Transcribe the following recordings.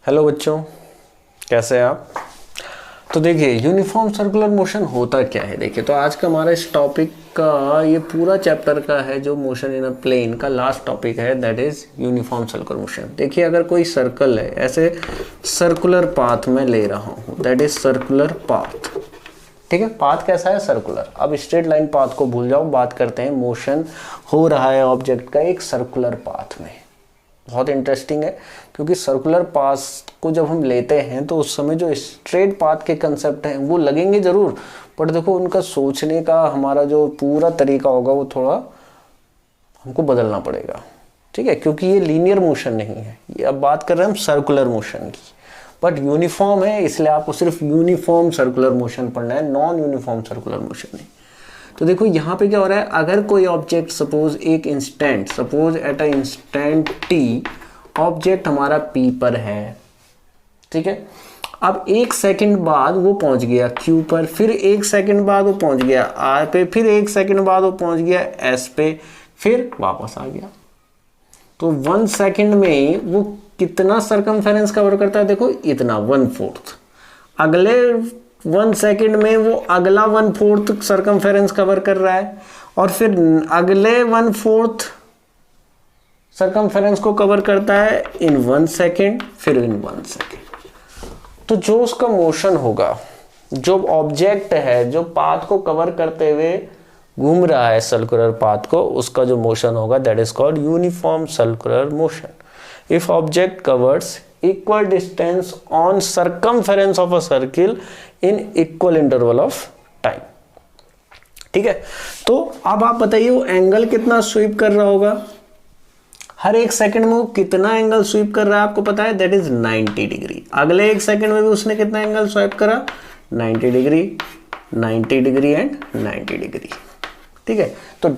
Hello बच्चों, कैसे हैं आप। तो देखिए यूनिफॉर्म सर्कुलर मोशन होता क्या है। देखिए तो आज का हमारा इस टॉपिक का ये पूरा चैप्टर का है जो मोशन इन अ प्लेन का लास्ट टॉपिक है, that is uniform circular motion. देखिए अगर कोई सर्कल है, ऐसे सर्कुलर पाथ में ले रहा हूँ, दैट इज सर्कुलर पाथ। ठीक है, पाथ कैसा है, सर्कुलर। अब स्ट्रेट लाइन पाथ को भूल जाओ, बात करते हैं मोशन हो रहा है ऑब्जेक्ट का एक सर्कुलर पाथ में। बहुत इंटरेस्टिंग है क्योंकि सर्कुलर पाथ को जब हम लेते हैं तो उस समय जो स्ट्रेट पाथ के कंसेप्ट हैं वो लगेंगे जरूर, बट देखो उनका सोचने का हमारा जो पूरा तरीका होगा वो थोड़ा हमको बदलना पड़ेगा। ठीक है, क्योंकि ये लीनियर मोशन नहीं है, ये अब बात कर रहे हैं हम सर्कुलर मोशन की, बट यूनिफॉर्म है इसलिए आपको सिर्फ यूनिफॉर्म सर्कुलर मोशन पढ़ना है, नॉन यूनिफॉर्म सर्कुलर मोशन नहीं। तो देखो यहाँ पे क्या हो रहा है, अगर कोई ऑब्जेक्ट सपोज एक instant, suppose at a instant T object हमारा पी पर है, ठीक है। अब एक सेकंड बाद वो पहुंच गया क्यू पर, फिर एक सेकंड बाद वो पहुंच गया आर पे, फिर एक सेकंड बाद वो पहुंच गया एस पे, फिर वापस आ गया। तो 1 सेकंड में वो कितना सरकमफेरेंस कवर करता है, देखो इतना, 1/4। अगले 1 सेकंड में वो अगला 1/4 सरकमफेरेंस कवर कर रहा है, और फिर अगले 1/4 सरकमफेरेंस को कवर करता है इन 1 सेकंड, फिर इन 1 सेकंड। तो जो उसका मोशन होगा, जो ऑब्जेक्ट है जो पाथ को कवर करते हुए घूम रहा है सर्कुलर पाथ को, उसका जो मोशन होगा that is called uniform circular motion. If object covers equal distance on circumference of a circle in equal interval of time. ठीक है, तो अब आप बताइए वो एंगल कितना स्वीप कर रहा होगा, हर एक सेकंड में वो कितना एंगल स्वीप कर रहा है आपको पता है, दैट इज 90 डिग्री। अगले एक सेकंड में भी उसने कितना एंगल स्वीप करा, 90 डिग्री, 90 डिग्री एंड 90 डिग्री। ठीक है, तो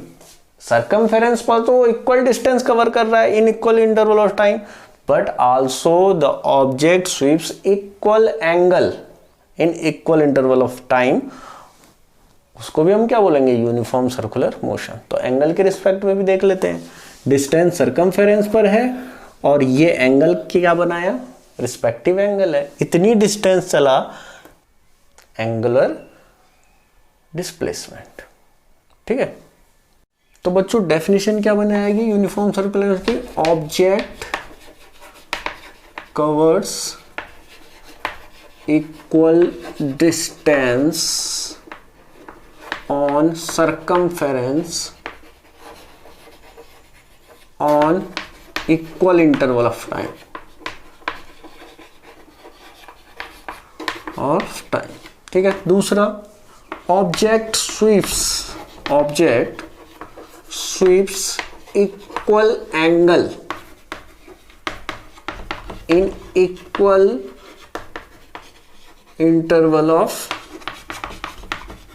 सरकमफेरेंस पर तो इक्वल डिस्टेंस कवर कर रहा है इन equal interval of time, but also the object sweeps equal angle in equal interval of time. उसको भी हम क्या बोलेंगे, यूनिफॉर्म सर्कुलर मोशन। तो एंगल के रिस्पेक्ट में भी देख लेते हैं, डिस्टेंस सरकमफेरेंस पर है और ये एंगल क्या बनाया, रिस्पेक्टिव एंगल है। इतनी डिस्टेंस चला, एंगुलर डिस्प्लेसमेंट। ठीक है, तो बच्चों डेफिनेशन क्या बन आएगी यूनिफॉर्म सर्कुलर की, object covers equal distance on circumference on equal interval of time ठीक है। दूसरा, object sweeps equal angle in equal interval of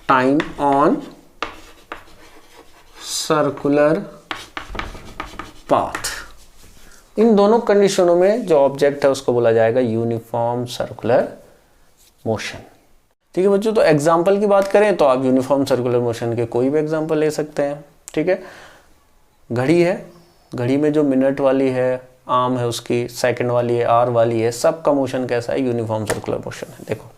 time on circular path. इन दोनों कंडीशनों में जो ऑब्जेक्ट है उसको बोला जाएगा यूनिफॉर्म सर्कुलर मोशन। ठीक है बच्चों, तो एग्जांपल की बात करें तो आप यूनिफॉर्म सर्कुलर मोशन के कोई भी एग्जांपल ले सकते हैं। ठीक है, घड़ी है, घड़ी में जो मिनट वाली है, आर्म है उसकी, सेकंड वाली है, आवर वाली है, सबका मोशन कैसा है, यूनिफॉर्म सर्कुलर मोशन है। देखो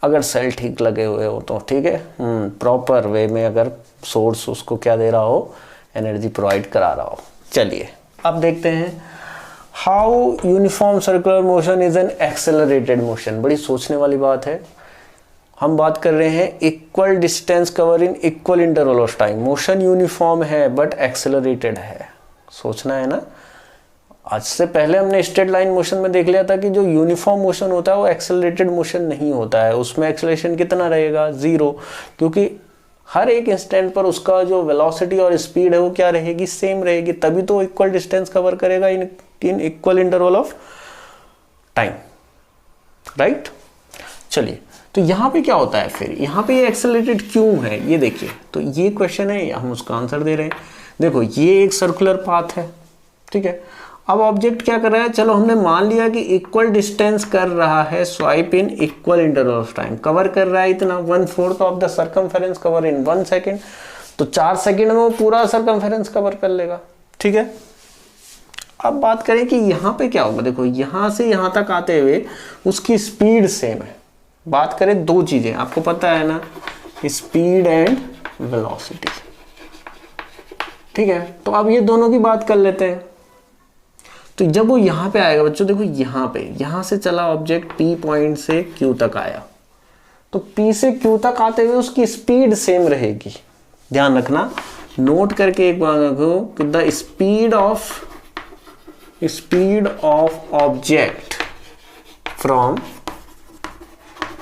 अगर सेल ठीक लगे हुए हो तो ठीक है, प्रॉपर वे में अगर सोर्स उसको क्या दे रहा हो, एनर्जी प्रोवाइड करा रहा हो। चलिए अब देखते हैं how uniform circular motion is an accelerated motion. बड़ी सोचने वाली बात है। हम बात कर रहे हैं equal distance cover in equal interval of time, motion uniform है बट एक्सेलरेटेड है। सोचना है ना, आज से पहले हमने स्ट्रेट लाइन मोशन में देख लिया था कि जो यूनिफॉर्म मोशन होता है वो एक्सेलरेटेड मोशन नहीं होता है, उसमें एक्सेलरेशन कितना रहेगा, 0, क्योंकि हर एक इंस्टेंट पर उसका जो वेलोसिटी और स्पीड है वो क्या रहेगी, सेम रहेगी, तभी तो इक्वल डिस्टेंस कवर करेगा इन equal interval of time, right. चलिए, तो यहाँ पे क्या होता है, फिर यहाँ पे ये एक्सेलरेटेड क्यों है, ये देखिए। तो ये क्वेश्चन है, हम उसका आंसर दे रहे हैं। देखो ये एक सर्कुलर पाथ है, ठीक है। अब ऑब्जेक्ट क्या कर रहा है, चलो हमने मान लिया कि इक्वल डिस्टेंस कर रहा है swipe in equal interval of time, cover कर रहा है इतना, 1/4 of the circumference cover in 1 second. तो 4 सेकेंड में वो पूरा सरकमफेरेंस कवर कर लेगा, ठीक है। अब बात करें कि यहाँ पे क्या होगा, देखो यहाँ से यहाँ तक आते हुए उसकी स्पीड सेम है। बात करें दो चीजें, आपको पता है ना, स्पीड एंड वेलोसिटी, ठीक है। तो अब ये दोनों की बात कर लेते हैं। तो जब वो यहाँ पे आएगा बच्चों, देखो यहाँ पे, यहाँ से चला ऑब्जेक्ट P पॉइंट से Q तक आया, तो P से Q तक आते हुए उसकी स्पीड सेम रहेगी। ध्यान रखना, नोट करके एक बार रखो कि the speed of object from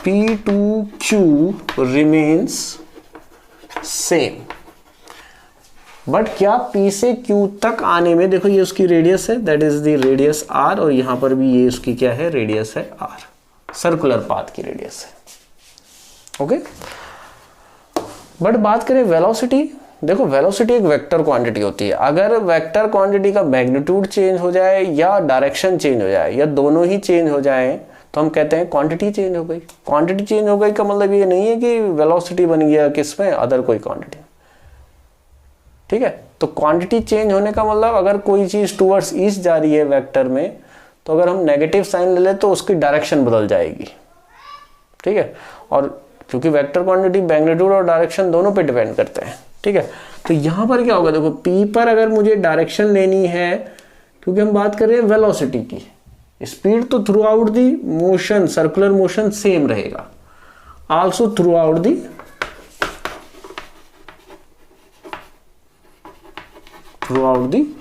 P to Q remains same, but क्या P से Q तक आने में, देखो ये उसकी रेडियस है, that is the radius R, और यहां पर भी ये उसकी क्या है, रेडियस है R, सर्कुलर पाथ की रेडियस है, ओके। बट बात करें वेलोसिटी, देखो वेलोसिटी एक वेक्टर क्वांटिटी होती है। अगर वेक्टर क्वांटिटी का मैग्नीट्यूड चेंज हो जाए या डायरेक्शन चेंज हो जाए या दोनों ही चेंज हो जाए तो हम कहते हैं क्वांटिटी चेंज हो गई। क्वांटिटी चेंज हो गई का मतलब ये नहीं है कि वेलोसिटी बन गया किसमें, अदर कोई क्वांटिटी, ठीक है। तो क्वांटिटी चेंज होने का मतलब अगर कोई चीज टुवर्ड्स ईस्ट जा रही है वेक्टर में, तो अगर हम नेगेटिव साइन ले ले तो उसकी डायरेक्शन बदल जाएगी, ठीक है। और क्योंकि वेक्टर क्वांटिटी मैग्नीट्यूड और डायरेक्शन दोनों पे डिपेंड करते हैं, ठीक है। तो यहां पर क्या होगा, देखो P पर अगर मुझे डायरेक्शन लेनी है, क्योंकि हम बात कर रहे हैं वेलोसिटी की, स्पीड तो throughout the motion, circular motion same रहेगा, also throughout the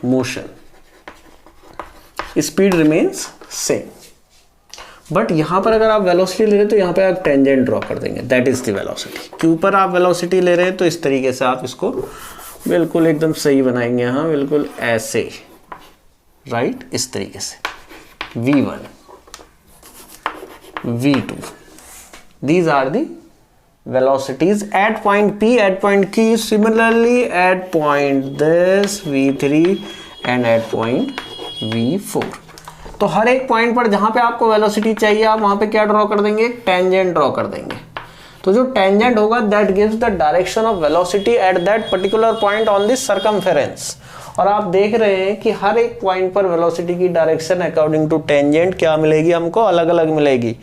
motion speed remains same. But यहां पर अगर आप वेलोसिटी ले रहे हैं तो यहां पे आप टेंजेंट ड्रॉ कर देंगे, that is the velocity. Q पर आप वेलोसिटी ले रहे हैं तो इस तरीके से आप इसको बिल्कुल एकदम सही बनाएंगे, हाँ बिल्कुल ऐसे, राइट, इस तरीके से V1 V2, these are the velocities at point P, at point Q, similarly at point this V3 and at point V4। तो हर एक पॉइंट पर जहां पे आपको वेलोसिटी चाहिए आप वहां पे क्या ड्रॉ कर देंगे, टेंजेंट ड्रॉ कर देंगे। तो जो टेंजेंट होगा that gives the direction of velocity at that particular point on this circumference. और आप देख रहे हैं कि हर एक पॉइंट पर वेलोसिटी की डायरेक्शन अकॉर्डिंग टू टेंजेंट क्या मिलेगी, हमको अलग अलग मिलेगी।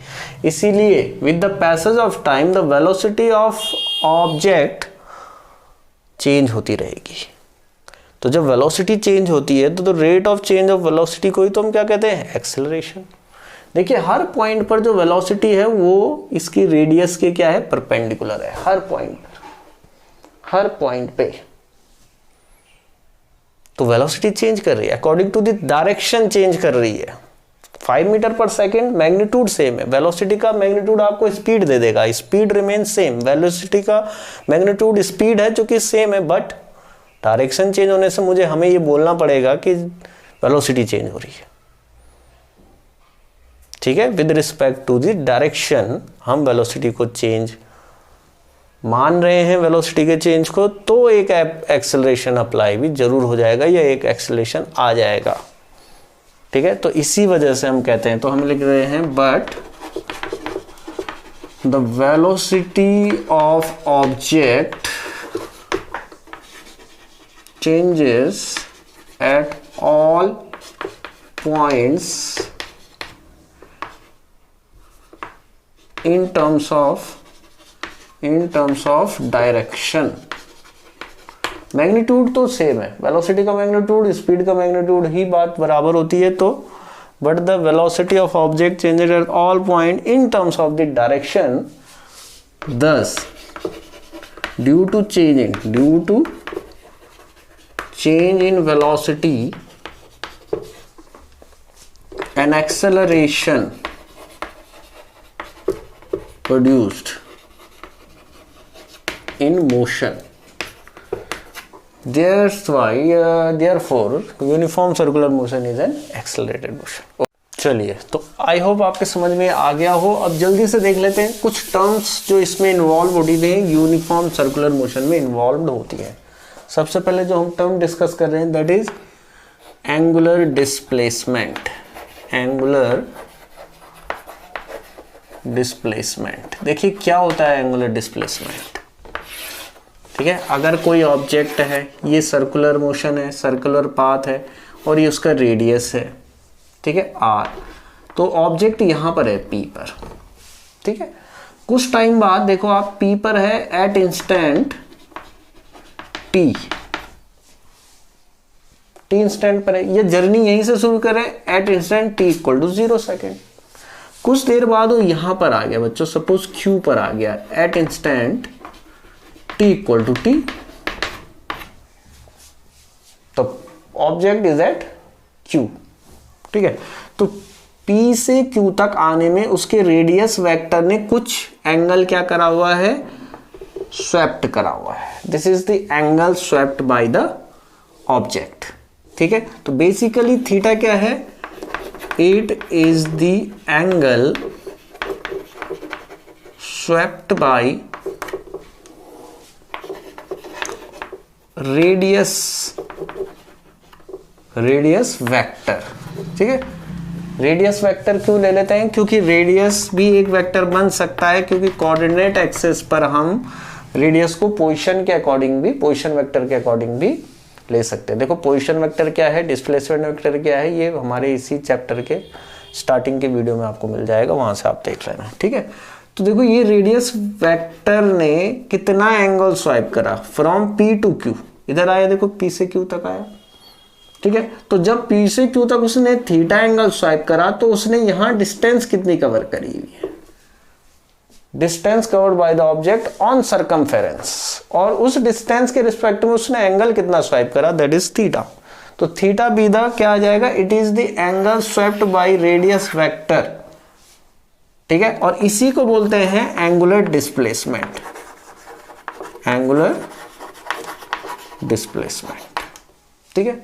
इसीलिए with the passage of time the velocity of object change होती रहेगी। तो जब वेलोसिटी चेंज होती है तो rate of change of velocity को ही तो हम क्या कहते हैं, एक्सेलरेशन। देखिए हर पॉइंट पर जो वेलोसिटी है वो इसकी रेडियस के क्या है, परपेंडिकुलर है, हर पॉइंट पे। तो वेलोसिटी चेंज कर रही है according to the direction, change कर रही है। 5 metre per second, magnitude same है, वेलोसिटी का मैग्नीट्यूड आपको स्पीड दे देगा, स्पीड रिमेन सेम। वेलोसिटी का मैग्नीट्यूड स्पीड है जो कि सेम है, बट डायरेक्शन चेंज होने से मुझे हमें ये बोलना पड़ेगा कि वेलोसिटी चेंज हो रही है, ठीक है। With respect to the direction हम वेलोसिटी को चेंज मान रहे हैं, वेलोसिटी के चेंज को, तो एक एक्सेलरेशन अप्लाई भी जरूर हो जाएगा या एक एक्सेलरेशन आ जाएगा, ठीक है। तो इसी वजह से हम कहते हैं, तो हम लिख रहे हैं but the velocity of object changes at all points in terms of direction। Magnitude तो सेम है, वेलोसिटी का मैग्नीट्यूड, स्पीड का मैग्नीट्यूड ही बात बराबर होती है। तो but the velocity of object changes at all point in terms of the direction, thus due to change in velocity, an acceleration produced in motion, therefore uniform circular motion is an accelerated motion। चलिए, तो I hope आपके समझ में आ गया हो। अब जल्दी से देख लेते हैं कुछ टर्म्स जो इसमें इन्वॉल्व होती है, यूनिफॉर्म सर्कुलर मोशन में इन्वॉल्व होती है। सबसे पहले जो हम टर्म डिस्कस कर रहे हैं that is angular displacement. Angular displacement, देखिए क्या होता है एंगुलर डिस्प्लेसमेंट, ठीक है। अगर कोई ऑब्जेक्ट है, ये सर्कुलर मोशन है, सर्कुलर पाथ है, और ये उसका रेडियस है, ठीक है, r। तो ऑब्जेक्ट यहां पर है p पर, ठीक है। कुछ टाइम बाद देखो आप p पर है एट इंस्टेंट t इंस्टेंट पर है, ये जर्नी यहीं से शुरू करें at instant t equal to 0 second. कुछ देर बाद वो यहां पर आ गया बच्चों, सपोज q पर आ गया at instant t equal to t, तो ऑब्जेक्ट इज एट q, ठीक है। तो p से q तक आने में उसके रेडियस वेक्टर ने कुछ एंगल क्या करा हुआ है, स्वेप्ट करा हुआ है। This is the angle swept by the object, ठीक है। तो बेसिकली थीटा क्या है, it is the angle swept by radius vector, ठीक है। रेडियस वेक्टर क्यों ले लेते हैं, क्योंकि रेडियस भी एक वेक्टर बन सकता है, क्योंकि कोऑर्डिनेट एक्सिस पर हम रेडियस को पोजीशन के अकॉर्डिंग भी, पोजीशन वेक्टर के अकॉर्डिंग भी ले सकते हैं। देखो पोजीशन वेक्टर क्या है, डिस्प्लेसमेंट वेक्टर क्या है, ये हमारे इसी चैप्टर के स्टार्टिंग के वीडियो में आपको मिल जाएगा, वहां से आप देख लेना, ठीक है। तो देखो ये रेडियस वेक्टर ने कितना एंगल स्वाइप करा, फ्रॉम p टू q, इधर आया देखो p से q तक आया, ठीक है। तो जब p से q तक उसने थीटा एंगल स्वाइप करा तो उसने यहां डिस्टेंस कितनी कवर करी हुई है, distance covered by the object on circumference, और उस डिस्टेंस के रिस्पेक्ट में उसने एंगल कितना स्वाइप करा, दैट इज थीटा। तो थीटा बी द क्या आ जाएगा, it is the angle swept by radius vector, ठीक है। और इसी को बोलते हैं एंगुलर डिस्प्लेसमेंट, एंगुलर डिस्प्लेसमेंट, ठीक है।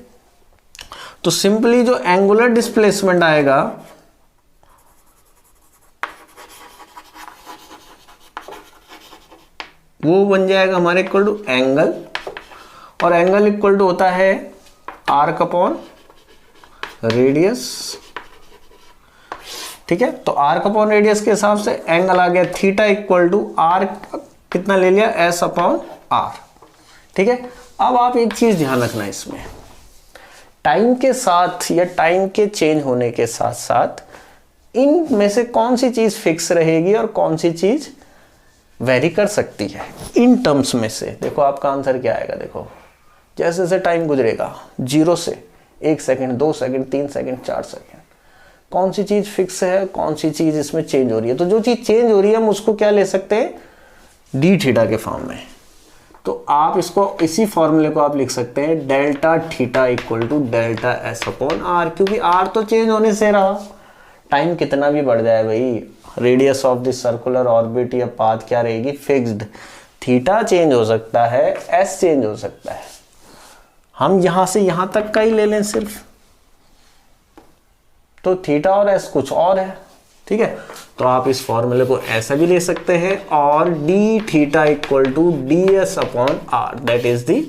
तो सिंपली जो एंगुलर डिस्प्लेसमेंट आएगा वो बन जाएगा हमारे इक्वल टू एंगल, और एंगल इक्वल टू होता है आर्क अपॉन रेडियस, ठीक है। तो आर्क अपॉन रेडियस के हिसाब से एंगल आ गया थीटा इक्वल टू आर्क कितना ले लिया, एस अपॉन आर, ठीक है। अब आप एक चीज ध्यान रखना, इसमें टाइम के साथ या टाइम के चेंज होने के साथ साथ इन में से कौन सी चीज फिक्स रहेगी और कौन सी चीज वेरी कर सकती है, इन टर्म्स में से देखो आपका आंसर क्या आएगा। देखो जैसे जैसे टाइम गुजरेगा 0 से 1 सेकंड, 2 सेकंड, 3 सेकंड, 4 सेकंड, कौन सी चीज फिक्स है, कौन सी चीज इसमें चेंज हो रही है। तो जो चीज चेंज हो रही है हम उसको क्या ले सकते हैं, डी थीटा के फॉर्म में। तो आप इसको, इसी फॉर्मूले को आप लिख सकते हैं delta theta equal to delta s upon r, क्योंकि आर तो चेंज होने से रहा, टाइम कितना भी बढ़ जाए भाई, radius of this circular orbit या पाथ क्या रहेगी, फिक्स्ड। थीटा चेंज हो सकता है, एस चेंज हो सकता है, हम यहां से यहां तक का ही ले लें सिर्फ, तो थीटा और एस कुछ और है, ठीक है। तो आप इस फॉर्मूले को ऐसा भी ले सकते हैं, और d theta equal to d S upon r, that is the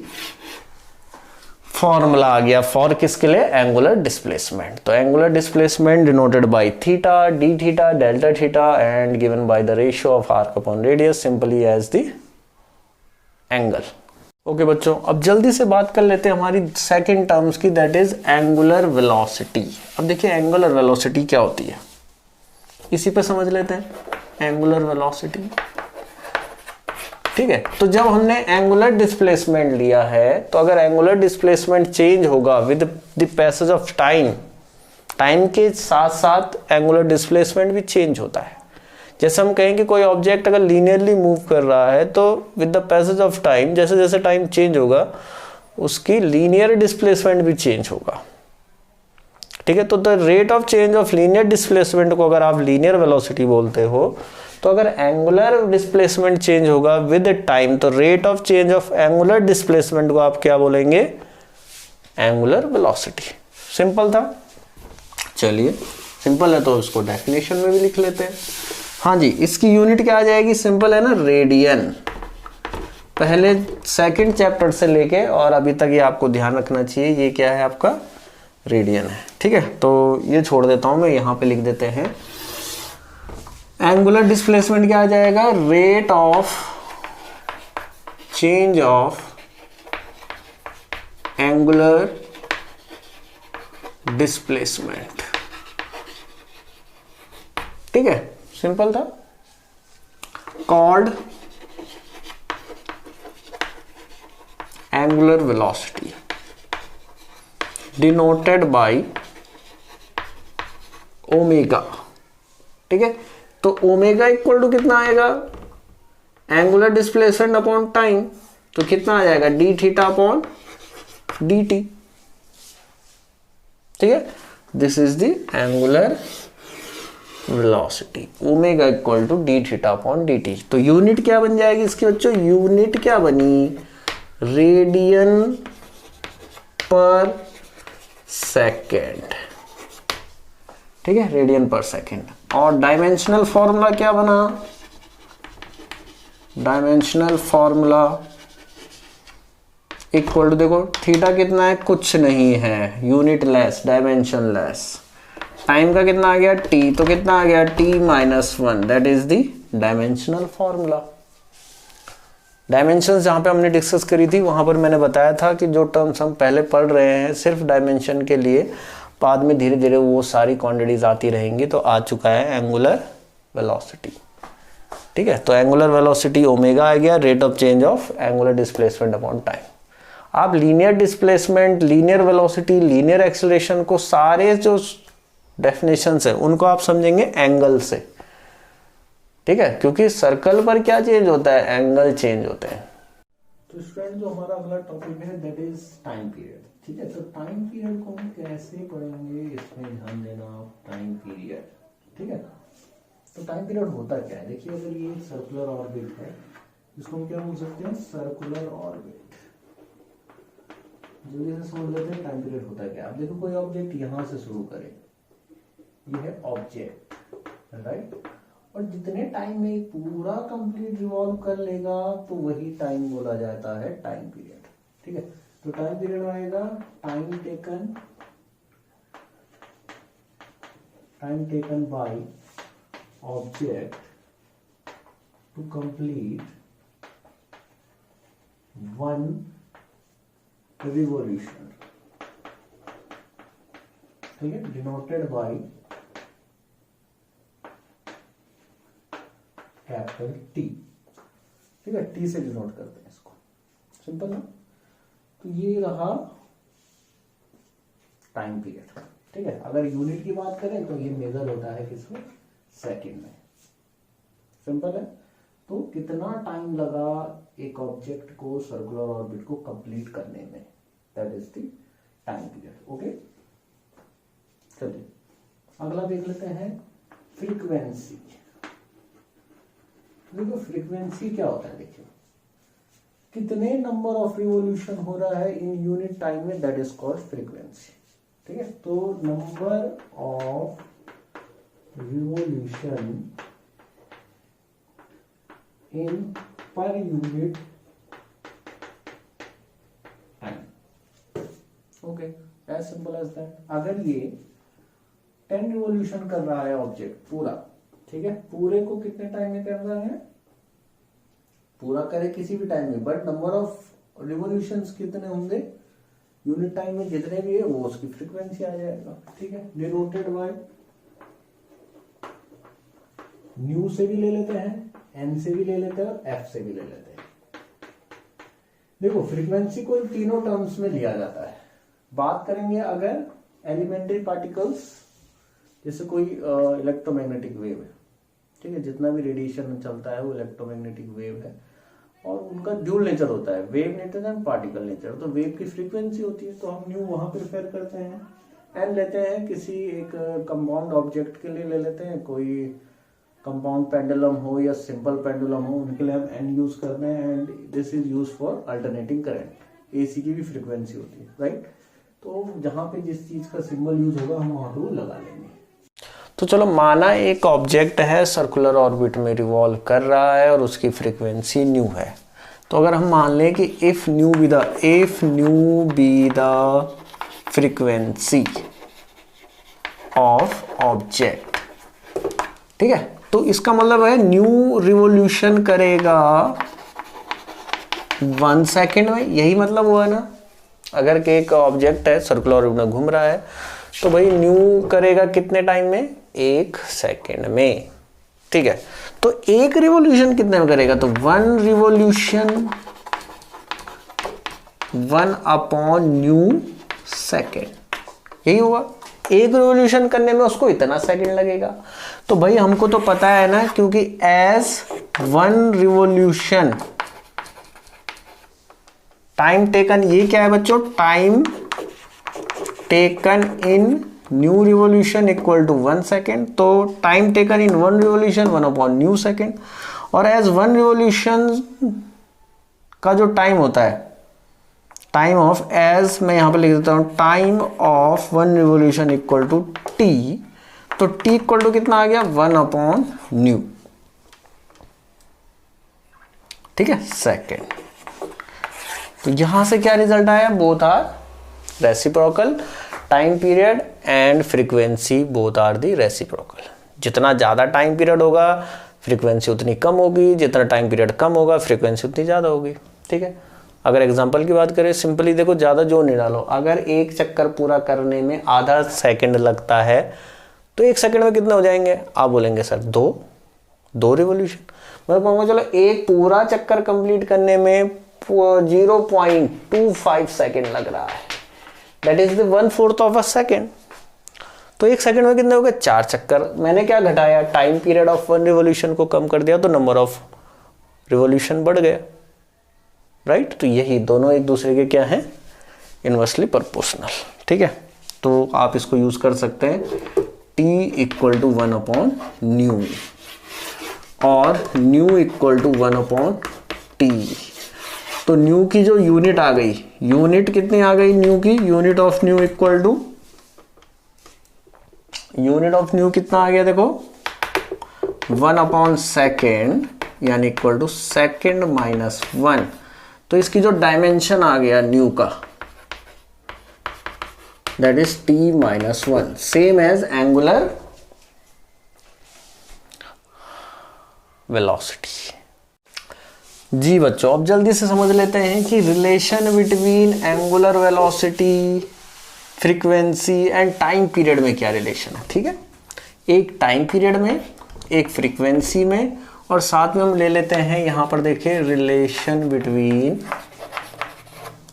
formula आ गया फॉर किसके लिए, एंगुलर डिस्प्लेसमेंट। तो angular displacement denoted by theta, d theta, delta theta and given by the ratio of arc upon radius simply as the angle. Okay बच्चों, अब जल्दी से बात कर लेते हैं हमारी सेकंड टर्म्स की, दैट इज एंगुलर वेलोसिटी। अब देखिए एंगुलर वेलोसिटी क्या होती है, इसी पे समझ लेते हैं एंगुलर वेलोसिटी, ठीक है। तो जब हमने एंगुलर डिस्प्लेसमेंट लिया है, तो अगर एंगुलर डिस्प्लेसमेंट चेंज होगा with the passage of time, time के साथ साथ एंगुलर डिस्प्लेसमेंट भी चेंज होता है। जैसे हम कहें कि कोई ऑब्जेक्ट अगर लीनियरली मूव कर रहा है, तो with the passage of time, जैसे जैसे टाइम चेंज होगा उसकी लीनियर डिस्प्लेसमेंट भी चेंज होगा, ठीक है। तो the rate of change of linear displacement को अगर आप लीनियर वेलोसिटी बोलते हो, तो अगर एंगुलर डिस्प्लेसमेंट चेंज होगा विद टाइम, तो rate of change of angular displacement को आप क्या बोलेंगे, एंगुलर वेलोसिटी। सिंपल था, चलिए सिंपल है तो इसको डेफिनेशन में भी लिख लेते हैं। हाँ जी, इसकी यूनिट क्या आ जाएगी, सिंपल है ना, रेडियन। पहले सेकंड चैप्टर से लेके और अभी तक ये आपको ध्यान रखना चाहिए, ये क्या है आपका, रेडियन है, ठीक है। तो ये छोड़ देता हूं मैं, यहां पे लिख देते हैं एंगुलर डिस्प्लेसमेंट क्या आ जाएगा, rate of change of angular displacement. ठीक है, सिंपल था। Called angular velocity denoted by omega. ठीक है, तो ओमेगा इक्वल टू कितना आएगा, एंगुलर डिस्प्लेसमेंट अपॉन टाइम, तो कितना आ जाएगा d theta upon D t. ठीक है, this is the angular velocity, omega equal to d theta upon D t. तो यूनिट क्या बन जाएगी इसकी बच्चों, यूनिट क्या बनी, रेडियन पर सेकेंड। ठीक है, रेडियन पर सेकेंड। और डायमेंशनल फॉर्मूला क्या बना, डायमेंशनल फॉर्मूला इक्वल टू, देखो थीटा कितना है, कुछ नहीं है, unit less, dimension less. Time का कितना आ गया t, तो कितना आ गया t-1, that is the dimensional formula. Dimension जहां पे हमने डिस्कस करी थी वहां पर मैंने बताया था कि जो टर्म्स हम पहले पढ़ रहे हैं सिर्फ डायमेंशन के लिए, बाद में धीरे धीरे वो सारी क्वांटिटीज आती रहेंगी। तो आ चुका है एंगुलर वेलोसिटी। ठीक है, तो एंगुलर वेलोसिटी ओमेगा आ गया, rate of change of angular displacement upon time. आप linear displacement, linear velocity, linear acceleration को सारे जो डेफिनेशंस है उनको आप समझेंगे एंगल से। ठीक है, क्योंकि सर्कल पर क्या चेंज होता है, एंगल चेंज होते हैं। तो स्टूडेंट जो हमारा अगला टॉपिक है दैट इज टाइम पीरियड। ठीक है, तो टाइम पीरियड को हम कैसे पढ़ेंगे, इसमें ध्यान देना, टाइम पीरियड। ठीक है, तो टाइम पीरियड होता क्या है, देखिए अगर ये सर्कुलर ऑर्बिट है, इसको हम क्या बोल सकते हैं, सर्कुलर ऑर्बिट। जल्दी से समझ लेते हैं टाइम पीरियड होता क्या है। अब देखो कोई ऑब्जेक्ट यहां से शुरू करे, ये है ऑब्जेक्ट, राइट, और जितने टाइम में पूरा कंप्लीट रिवॉल्व कर लेगा तो वही टाइम बोला जाता है टाइम पीरियड। ठीक है, तो टाइम पीरियड आएगा time taken by object to complete one revolution. ठीक है, डिनोटेड बाय कैपिटल टी। ठीक है, टी से डिनोट करते हैं इसको, सिंपल ना। तो ये रहा टाइम पीरियड। ठीक है, अगर यूनिट की बात करें तो ये मेजर होता है किसमें, सेकंड में। सिंपल है। तो कितना टाइम लगा एक ऑब्जेक्ट को सर्कुलर ऑर्बिट को कंप्लीट करने में, that is the time period. Okay, चलिए अगला देख लेते हैं फ्रीक्वेंसी। देखो फ्रीक्वेंसी क्या होता है, देखिए कितने नंबर ऑफ रिवॉल्यूशन हो रहा है इन यूनिट टाइम में, दैट इज कॉल्ड फ्रीक्वेंसी। ठीक है, तो number of revolution in per unit time. Okay, as simple as that. अगर ये 10 रिवॉल्यूशन कर रहा है ऑब्जेक्ट पूरा, ठीक है, पूरे को कितने टाइम में कर रहा है, पूरा करे किसी भी टाइम में, बट नंबर ऑफ रिवॉल्यूशंस कितने होंगे यूनिट टाइम में, जितने भी है वो उसकी फ्रीक्वेंसी आ जाएगा। ठीक है, डिनोटेड बाय न्यू से भी ले लेते हैं, एन से भी ले लेते हैं और एफ से भी ले लेते हैं। देखो फ्रीक्वेंसी को इन तीनों टर्म्स में लिया जाता है। बात करेंगे अगर एलिमेंट्री पार्टिकल्स, जैसे कोई इलेक्ट्रोमैग्नेटिक वेव है, ठीक है, जितना भी रेडिएशन चलता है वो इलेक्ट्रोमैग्नेटिक वेव है और उनका ड्यूल नेचर होता है, wave nature and particle nature. तो वेव की फ्रीक्वेंसी होती है, तो हम न्यू वहां प्रेफर करते हैं। एन लेते हैं किसी एक कंपाउंड ऑब्जेक्ट के लिए ले लेते हैं, कोई कंपाउंड पेंडुलम हो या सिंपल पेंडुलम हो, उनके लिए हम एन यूज करते हैं। And this is use for alternating current. AC की भी फ्रीक्वेंसी होती है, राइट। तो जहां पे जिस चीज का सिंबल यूज होगा हम वहां पे लगा लेंगे। तो चलो माना एक ऑब्जेक्ट है सर्कुलर ऑर्बिट में रिवॉल्व कर रहा है और उसकी फ्रीक्वेंसी न्यू है। तो अगर हम मान लें कि if new be the frequency of object, ठीक है, तो इसका मतलब है न्यू रिवॉल्यूशन करेगा 1 सेकेंड में। यही मतलब हुआ ना, अगर कि एक ऑब्जेक्ट है सर्कुलर ऑर्बिट में घूम रहा है तो भाई न्यू करेगा कितने टाइम में? 1 सेकेंड में। ठीक है, तो एक रिवॉल्यूशन कितने में करेगा? तो 1 रिवॉल्यूशन 1/न्यू सेकेंड, यही हुआ। एक रिवॉल्यूशन करने में उसको इतना सेकंड लगेगा। तो भाई हमको तो पता है ना, क्योंकि एज 1 रिवॉल्यूशन टाइम टेकन, ये क्या है बच्चों? Time taken in nu revolution equal to 1 second. तो टाइम टेकन इन 1 रिवॉल्यूशन 1/न्यू सेकेंड। और एज 1 रिवॉल्यूशन का जो टाइम होता है, टाइम ऑफ, एज मैं यहां पर लिख देता हूं, time of 1 revolution equal to T. तो टी इक्वल टू कितना आ गया? 1/न्यू। ठीक है, सेकेंड। तो यहां से क्या रिजल्ट आया? Both are reciprocal, time period and frequency both are the reciprocal. जितना ज्यादा टाइम पीरियड होगा फ्रीक्वेंसी उतनी कम होगी, जितना टाइम पीरियड कम होगा फ्रीक्वेंसी उतनी ज्यादा होगी। ठीक है, अगर एग्जांपल की बात करें, सिंपली देखो, ज्यादा जोर नहीं डालो। अगर एक चक्कर पूरा करने में आधा सेकंड लगता है तो 1 सेकंड में कितने हो जाएंगे? आप बोलेंगे सर 2 रिवॉल्यूशन। मैं कहूँगा चलो एक पूरा चक्कर कंप्लीट करने में 0.25 सेकंड लग रहा है, that is the 1/4 of a second. तो 1 सेकंड में कितने हो गए? 4 चक्कर। मैंने क्या घटाया? टाइम पीरियड ऑफ 1 रिवॉल्यूशन को कम कर दिया, तो नंबर ऑफ रिवॉल्यूशन बढ़ गया, राइट। तो यही दोनों एक दूसरे के क्या हैं? Inversely proportional. ठीक है, तो आप इसको यूज कर सकते हैं, t इक्वल टू 1/न्यू और न्यू इक्वल टू 1/t। तो न्यू की जो यूनिट आ गई, यूनिट कितनी आ गई न्यू की? Unit of new equal to, unit of new कितना आ गया? देखो 1/सेकेंड, यानी इक्वल टू सेकेंड माइनस 1। तो इसकी जो डायमेंशन आ गया न्यू का, that is t-1, same as angular velocity. जी बच्चों, अब जल्दी से समझ लेते हैं कि relation between angular velocity, frequency and time period में क्या रिलेशन है। ठीक है, एक टाइम पीरियड में, एक फ्रीक्वेंसी में, और साथ में हम ले लेते हैं यहां पर देखिए रिलेशन बिटवीन,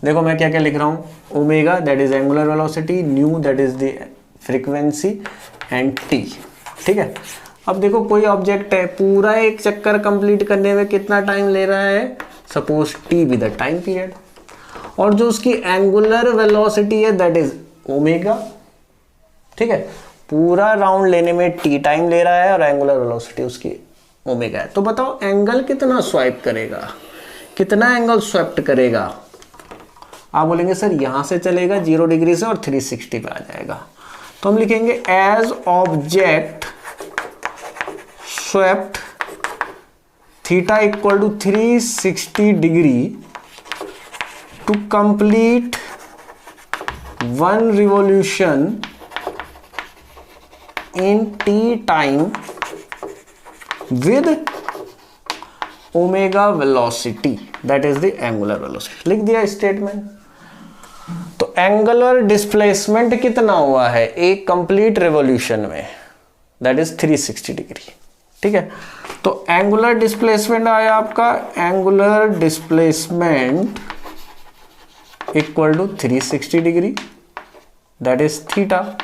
देखो मैं क्या क्या लिख रहा हूं, omega that is angular velocity, knew that is the frequency and T. ठीक है, अब देखो कोई ऑब्जेक्ट है, पूरा एक चक्कर कंप्लीट करने में कितना टाइम ले रहा है? Suppose T with the time period, और जो उसकी एंगुलर वेलोसिटी है दैट इज ओमेगा। ठीक है, पूरा राउंड लेने में टी टाइम ले रहा है और एंगुलर वेलोसिटी उसकी ओमेगा है। तो बताओ एंगल कितना स्वाइप करेगा, कितना एंगल स्वैप्ट करेगा? आप बोलेंगे सर यहां से चलेगा 0 डिग्री से और 360 पे आ जाएगा। तो हम लिखेंगे as object swept theta equal to 360 degree to complete 1 revolution in T time with omega velocity that is the angular velocity. लिख दिया स्टेटमेंट। तो एंगुलर डिस्प्लेसमेंट कितना हुआ है एक कंप्लीट रिवॉल्यूशन में? That is 360 degree. ठीक है, तो एंगुलर डिस्प्लेसमेंट आया आपका, angular displacement equal to 360 degree that is theta.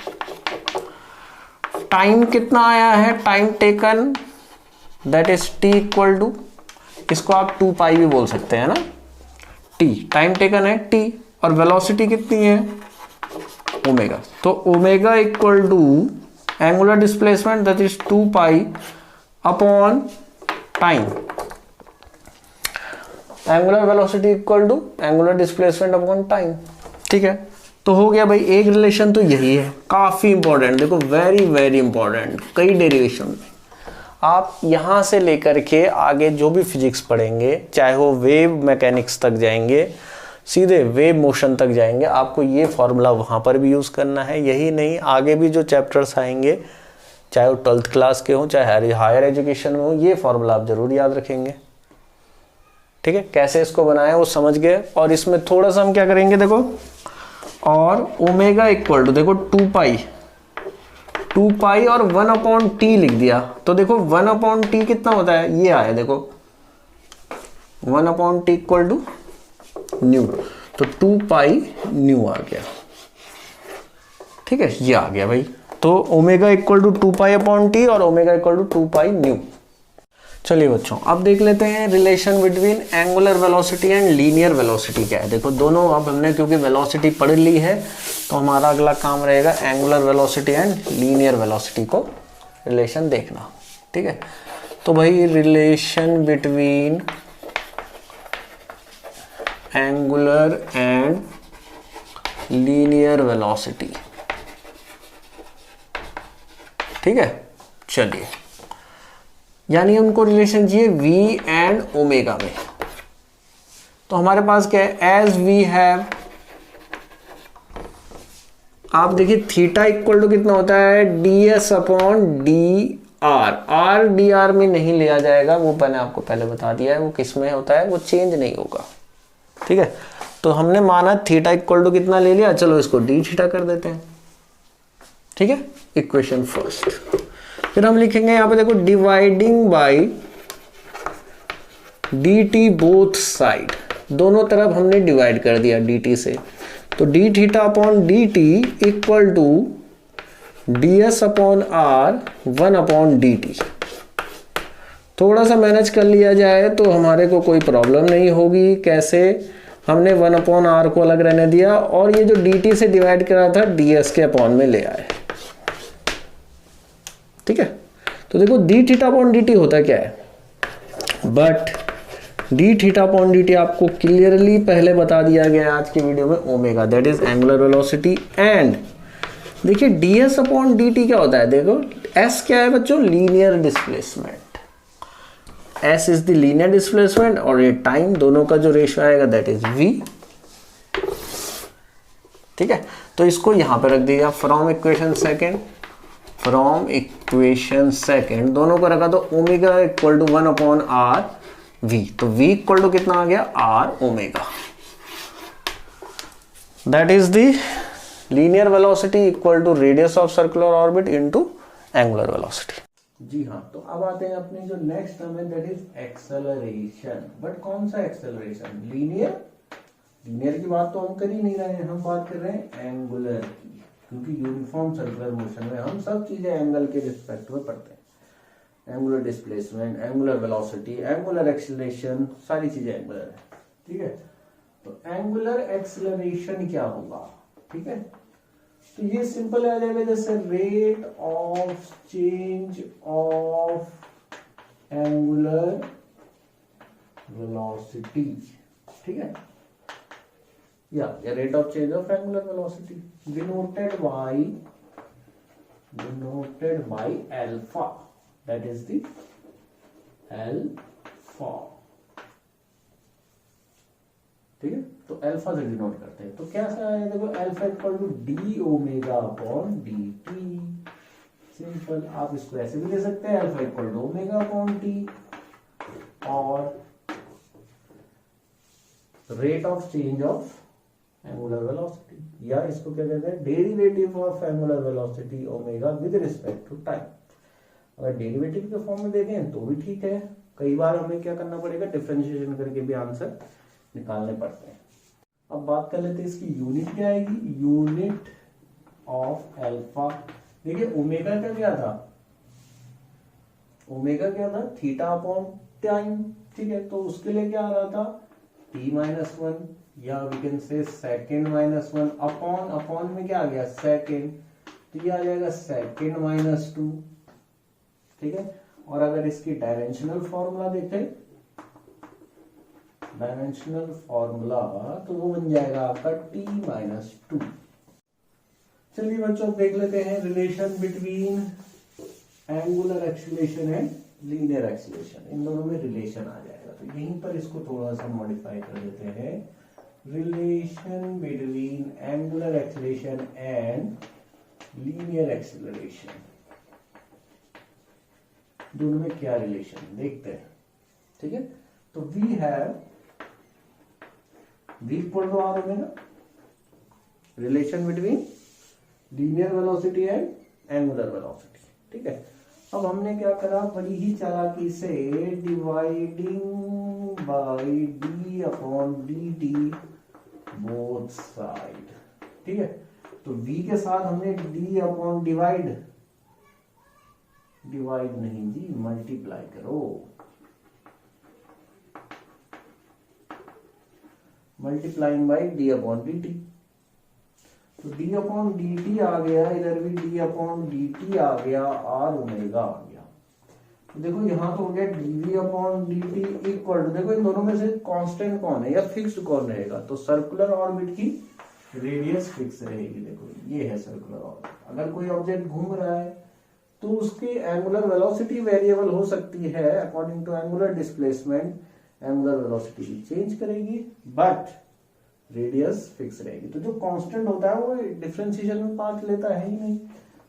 Time कितना आया है? Time taken that is T equal to, इसको आप 2 पाई भी बोल सकते हैं ना, टी टाइम टेकन है टी, और वेलोसिटी कितनी है? ओमेगा। तो omega equal to angular displacement that is 2 pi upon time, angular velocity equal to angular displacement upon time. ठीक है, तो हो गया भाई एक रिलेशन। तो यही है, काफी इंपॉर्टेंट, देखो वेरी वेरी इंपॉर्टेंट, कई डेरिवेशन में आप यहां से लेकर के आगे जो भी फिजिक्स पढ़ेंगे, चाहे वो वेव मैकेनिक्स तक जाएंगे, सीधे वेव मोशन तक जाएंगे, आपको ये फॉर्मूला वहां पर भी यूज करना है। यही नहीं, आगे भी जो चैप्टर्स आएंगे, चाहे वो 12th क्लास के हों चाहे हायर एजुकेशन में हो, ये फॉर्मूला आप जरूर याद रखेंगे। ठीक है, कैसे इसको बनाया वो समझ गए। और इसमें थोड़ा सा हम क्या करेंगे, देखो और ओमेगा इक्वल टू देखो 2 पाई और 1/t लिख दिया। तो देखो 1/t कितना होता है, ये आया देखो 1/t इक्वल टू न्यू, तो 2 पाई न्यू आ गया। ठीक है, ये आ गया भाई। तो omega equal to 2 pi upon T और omega equal to 2 pi nu. चलिए बच्चों, अब देख लेते हैं relation between angular velocity and linear velocity क्या है। देखो दोनों अब हमने क्योंकि वेलोसिटी पढ़ ली है, तो हमारा अगला काम रहेगा angular velocity and linear velocity को रिलेशन देखना। ठीक है, तो भाई relation between angular and linear velocity. ठीक है, चलिए, यानी हमको रिलेशन चाहिए v एंड ओमेगा में। तो हमारे पास क्या है, एज वी हैव, आप देखिए थीटा इक्वल टू कितना होता है, ds upon D R. R D R में नहीं लिया जाएगा, वो मैंने आपको पहले बता दिया है, वो किस में होता है, वो चेंज नहीं होगा। ठीक है, तो हमने माना थीटा इक्वल टू कितना ले लिया, चलो इसको डी थीटा कर देते हैं। ठीक है, इक्वेशन फर्स्ट। फिर हम लिखेंगे यहां पे देखो dividing by dt both side, दोनों तरफ हमने डिवाइड कर दिया dt से। तो d theta upon dt equal to ds upon r 1/dt। थोड़ा सा मैनेज कर लिया जाए तो हमारे को कोई प्रॉब्लम नहीं होगी। कैसे, हमने 1/r को अलग रहने दिया और ये जो dt से डिवाइड करा था ds के अपॉन में ले आए। ठीक है, तो देखो d थीटा अपॉन dt होता क्या है, but d theta upon dt आपको क्लियरली पहले बता दिया गया है आज की वीडियो में, omega that is angular velocity. And देखिए ds अपॉन dt क्या होता है, देखो s क्या है बच्चों, linear displacement. s is the linear displacement और ये टाइम, दोनों का जो रेशियो आएगा दैट इज v। ठीक है, तो इसको यहां पे रख दिया फ्रॉम इक्वेशन सेकेंड, दोनों को रखा तो omega equal to 1/r v। तो v इक्वल टू कितना आ गया, r omega. That is the linear velocity equal to radius of circular orbit into angular velocity. जी हाँ, तो अब आते हैं अपनी जो नेक्स्ट टर्म है दैट इज एक्सेलरेशन। बट कौन सा एक्सेलरेशन, लीनियर की बात तो हम कर ही नहीं रहे हैं, हम बात कर रहे हैं एंगुलर की, क्योंकि यूनिफॉर्म सर्कुलर मोशन में हम सब चीजें एंगल के रिस्पेक्ट में पढ़ते हैं। Angular displacement, angular velocity, angular acceleration, सारी चीजें एंगुलर है। ठीक है, तो एंगुलर एक्सेलरेशन क्या होगा। ठीक है, तो ये सिंपल आ जाएगा जैसे rate of change of angular velocity. ठीक है, या rate of change of angular velocity denoted by alpha, that is the alpha. ठीक है, तो अल्फा से डिनोट करते हैं। तो कैसा है, देखो alpha equal to d omega upon D t. Simple, आप इसको ऐसे भी ले सकते हैं, alpha equal to omega upon T और rate of change of angular velocity, या इसको क्या कहते हैं, derivative of angular velocity omega with respect to time. अगर डेरिवेटिव के फॉर्म में देखें तो भी ठीक है, कई बार हमें क्या करना पड़ेगा, डिफरेंशिएशन करके भी आंसर निकालने पड़ते हैं। अब बात कर लेते हैं इसकी यूनिट क्या आएगी, यूनिट ऑफ अल्फा। देखिए ओमेगा का क्या था, ओमेगा क्या था, थीटा अपॉन टाइम। ठीक है, तो उसके लिए क्या आ रहा था, t-1 या वी कैन से सेकेंड -1 अपॉन में क्या आ गया, सेकेंड, तो ये आ जाएगा सेकेंड -2। ठीक है, और अगर इसकी डायमेंशनल फॉर्मूला देखें, डायमेंशनल फॉर्मूला तो वो बन जाएगा आपका t-2। चलिए बच्चों देख लेते हैं relation between angular acceleration and linear acceleration, इन दोनों में रिलेशन आ जाएगा। तो यहीं पर इसको थोड़ा सा मॉडिफाई कर देते हैं, relation between angular acceleration and linear acceleration, दोनों में क्या रिलेशन देखते हैं। ठीक है, तो we have v equal to R omega, relation between linear velocity and angular velocity. ठीक है, अब हमने क्या करा, बड़ी ही चालाकी से dividing by D upon D T both side. ठीक है, तो v के साथ हमने d अपॉन डिवाइड नहीं जी, मल्टीप्लाई करो, multiplying by D upon D t. तो d अपॉन डी टी आ गया, इधर भी d अपॉन डी टी आ गया, आर ओमेगा आ गया। तो देखो यहां तो हो गया dv upon D T equal to, देखो इन दोनों में से कांस्टेंट कौन है या फिक्स्ड कौन रहेगा, तो सर्कुलर ऑर्बिट की रेडियस फिक्स रहेगी। देखो ये है सर्कुलर ऑर्बिट। अगर कोई ऑब्जेक्ट घूम रहा है तो उसकी एंगुलर वेलोसिटी वेरिएबल हो सकती है, according to angular displacement angular velocity भी चेंज करेगी, बट रेडियस फिक्स रहेगी। तो जो कांस्टेंट होता है वो डिफरेंशिएशन में पार्ट लेता है ही नहीं,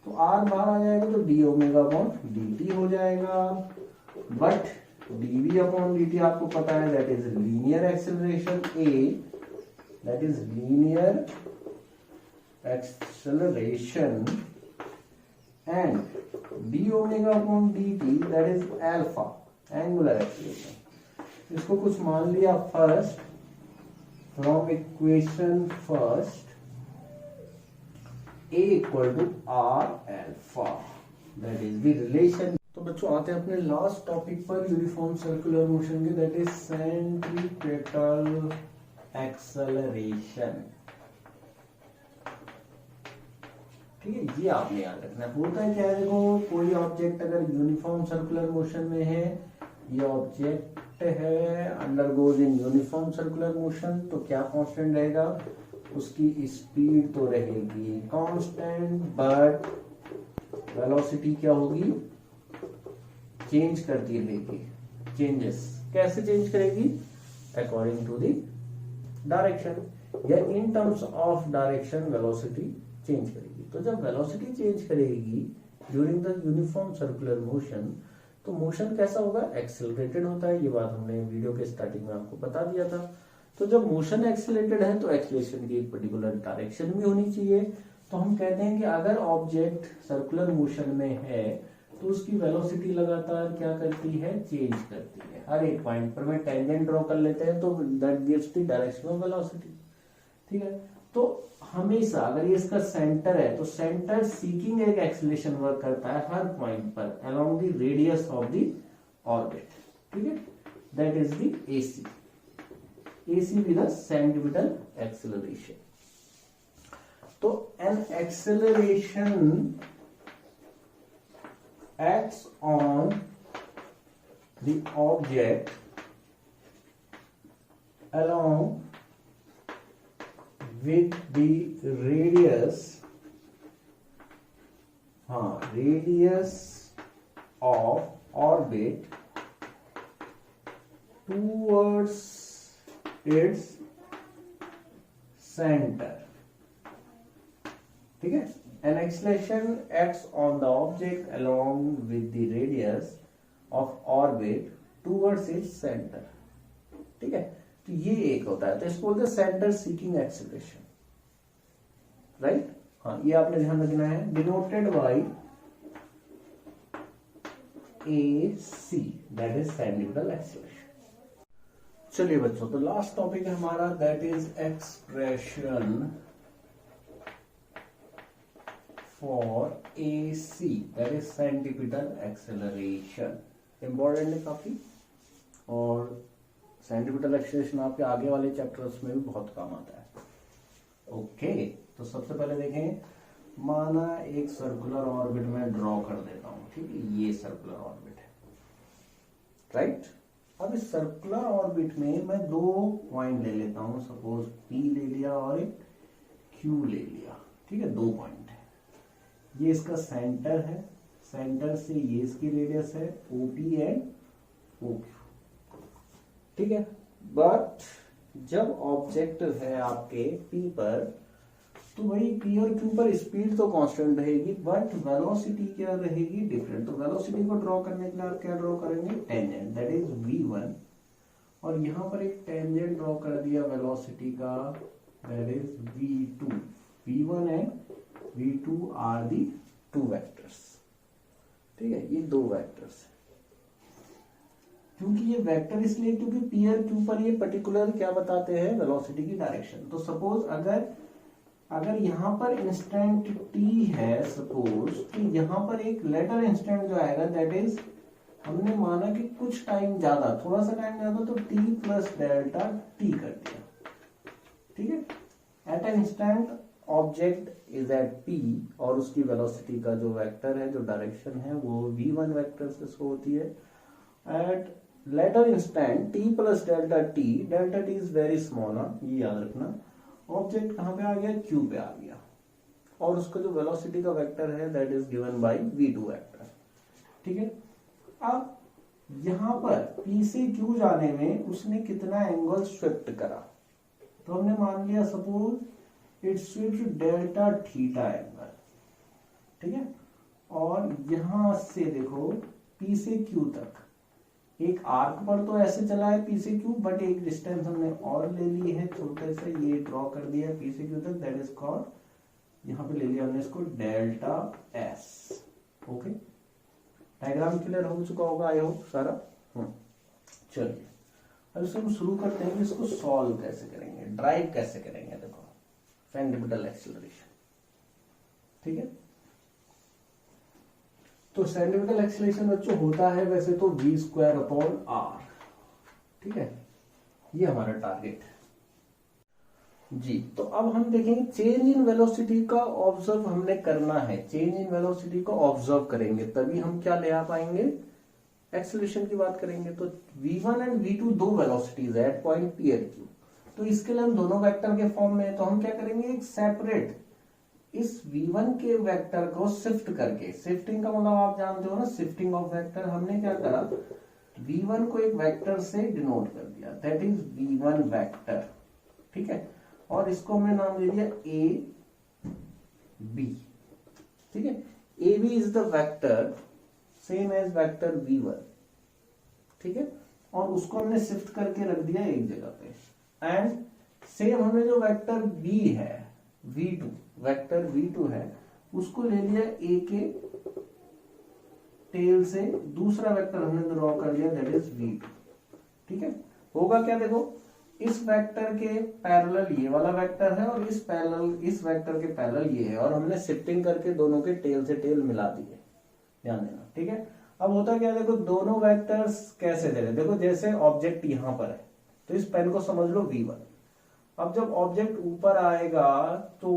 तो r बाहर आ जाएगा, तो D omega upon D T हो जाएगा। बट dv अपॉन dt आपको पता है that is linear acceleration a, that is linear acceleration, and d omega upon dt that is alpha, angular acceleration. इसको कुछ मान लिया first, from equation first a equal to r alpha, that is the relation. तो बच्चों आते हैं अपने last topic पर यूनिफॉर्म सर्कुलर मोशन के, दैट इज सेंट्रीपेटल एक्सेलरेशन। ठीक है, ये आपने याद रखना। होता है क्या है, देखो कोई ऑब्जेक्ट अगर यूनिफॉर्म सर्कुलर मोशन में है, ये ऑब्जेक्ट है undergoes in uniform circular motion, तो क्या कांस्टेंट रहेगा, उसकी स्पीड तो रहेगी कांस्टेंट, बट वेलोसिटी क्या होगी, चेंज करती रहेगी। चेंजेस कैसे चेंज करेगी, अकॉर्डिंग टू द डायरेक्शन, या in terms of direction velocity change करेगी। तो जब वेलोसिटी चेंज करेगी during the uniform circular motion, तो मोशन कैसा होगा, एक्सेलरेटेड होता है। ये बात हमने वीडियो के स्टार्टिंग में आपको बता दिया था। तो जब मोशन एक्सेलरेटेड है तो एक्सेलरेशन की एक पर्टिकुलर डायरेक्शन भी होनी चाहिए। तो हम कहते हैं कि अगर ऑब्जेक्ट सर्कुलर मोशन में है तो उसकी वेलोसिटी लगातार क्या करती है, चेंज करती है। हर एक पॉइंट पर मैं टेंजेंट ड्रॉ कर लेते हैं तो that gives the direction of velocity. ठीक है, तो हमेशा अगर ये इसका सेंटर है तो सेंटर सीकिंग एक एक्सेलरेशन वर्क करता है हर पॉइंट पर along the radius of the orbit. ठीक है, that is the AC। AC with the centripetal acceleration. तो an acceleration acts on the object along with the radius of orbit towards its center। ठीक है, an acceleration acts on the object along with the radius of orbit towards its center। ठीक है, तो ये एक होता है, तो इसको बोलते हैं सेंटर सीकिंग एक्सेलरेशन, राइट। हाँ, ये आपने ध्यान रखना है, denoted by AC, that is centripetal acceleration. चलिए बच्चों, तो लास्ट टॉपिक है हमारा, that is expression for AC, that is centripetal acceleration. Important है काफी, और सेंट्रिपेटल एक्सेलरेशन आपके आगे वाले चैप्टर्स में भी बहुत काम आता है। ओके, तो सबसे पहले देखें, माना एक सर्कुलर ऑर्बिट में ड्रॉ कर देता हूं। ठीक है, ये सर्कुलर ऑर्बिट है, राइट। अब इस सर्कुलर ऑर्बिट में मैं दो पॉइंट ले लेता हूं, सपोज P ले लिया और एक Q ले लिया। ठीक है, दो पॉइंट है, ये इसका सेंटर है, सेंटर से ये इसकी रेडियस है OP एंड OQ। ठीक है, बट जब ऑब्जेक्ट है आपके P पर, तो भाई P और Q पर स्पीड तो कांस्टेंट रहेगी, बट वेलोसिटी क्या रहेगी, डिफरेंट। तो वेलोसिटी को ड्रॉ करने के लिए आप क्या ड्रॉ करेंगे, टेंजेंट, दैट इज V1, और यहां पर एक टेंजेंट ड्रॉ कर दिया वेलोसिटी का, that is V2। v1 and v2 are the two vectors. ठीक है, ये दो वेक्टर्स है। क्योंकि ये वेक्टर इसलिए क्योंकि पी और क्यू पर ये पर्टिकुलर क्या बताते हैं, वेलोसिटी की डायरेक्शन। तो सपोज अगर यहां पर इंस्टेंट t है, सपोज तो यहां पर एक लेटर इंस्टेंट जो आएगा दैट इज, हमने माना कि कुछ टाइम ज्यादा, थोड़ा सा टाइम ज्यादा, तो t प्लस डेल्टा t कर दिया। ठीक है, at an instant object is at p और उसकी वेलोसिटी का जो वेक्टर है, जो डायरेक्शन है वो v1 वेक्टर से शो होती है। At later instant t plus delta t is very small, ये याद रखना। ऑब्जेक्ट कहां पे आ गया, q पे आ गया, और उसका जो वेलोसिटी का वेक्टर है that is given by v2 vector. ठीक है, अब यहां पर p से q जाने में उसने कितना एंगल शिफ्ट करा, तो हमने मान लिया suppose it shift delta theta angle. ठीक है, और यहां से देखो p से q तक एक आर्क पर तो ऐसे चला है p से q, बट एक डिस्टेंस हमने और ले ली है छोटे से, ये ड्रॉ कर दिया p से q तक, दैट इज कॉल्ड, यहां पे ले लिया हमने इसको delta s। Okay, diagram clear हो चुका होगा आई होप सारा। चलिए अब इसको हम शुरू करते हैं कि इसको सॉल्व कैसे करेंगे, ड्राइव कैसे करेंगे। देखो सेंट्रीपिटल एक्सीलरेशन। ठीक है, तो सेंट्रीपिटल एक्सीलरेशन बच्चों होता है वैसे तो v²/r। ठीक है, ये हमारा टारगेट है जी। तो अब हम देखेंगे चेंज इन वेलोसिटी का ऑब्जर्व हमने करना है, चेंज इन वेलोसिटी को ऑब्जर्व करेंगे तभी हम क्या ले आ पाएंगे, एक्सीलरेशन की बात करेंगे। तो v1 एंड v2 दो वेलोसिटीज है एट पॉइंट p और q, तो इसके लिए हम दोनों वेक्टर के फॉर्म में है, तो हम क्या करेंगे, एक सेपरेट इस v1 के वेक्टर को शिफ्ट करके, शिफ्टिंग का मतलब आप जानते हो ना, शिफ्टिंग ऑफ वेक्टर, हमने क्या करा, v1 को एक वेक्टर से डिनोट कर दिया दैट इज v1 वेक्टर। ठीक है, और इसको हमने नाम दे दिया a b। ठीक है, a b is the vector same as vector v1। ठीक है, और उसको हमने शिफ्ट करके रख दिया एक जगह पे। एंड सेम हमने जो वेक्टर b है v2, वेक्टर v2 है, उसको ले लिया a के टेल से, दूसरा वेक्टर हमने ड्रॉ कर लिया दैट इज v2। ठीक है, होगा क्या, देखो इस वेक्टर के पैरेलल ये वाला वेक्टर है और इस वेक्टर के पैरेलल ये है, और हमने शिफ्टिंग करके दोनों के टेल से टेल मिला दिए, ध्यान देना। ठीक है, अब होता क्या, देखो दोनों वेक्टर्स कैसे दे रहे, देखो जैसे ऑब्जेक्ट यहां पर है तो इस पेन को समझ लो v1। अब जब ऑब्जेक्ट ऊपर आएगा तो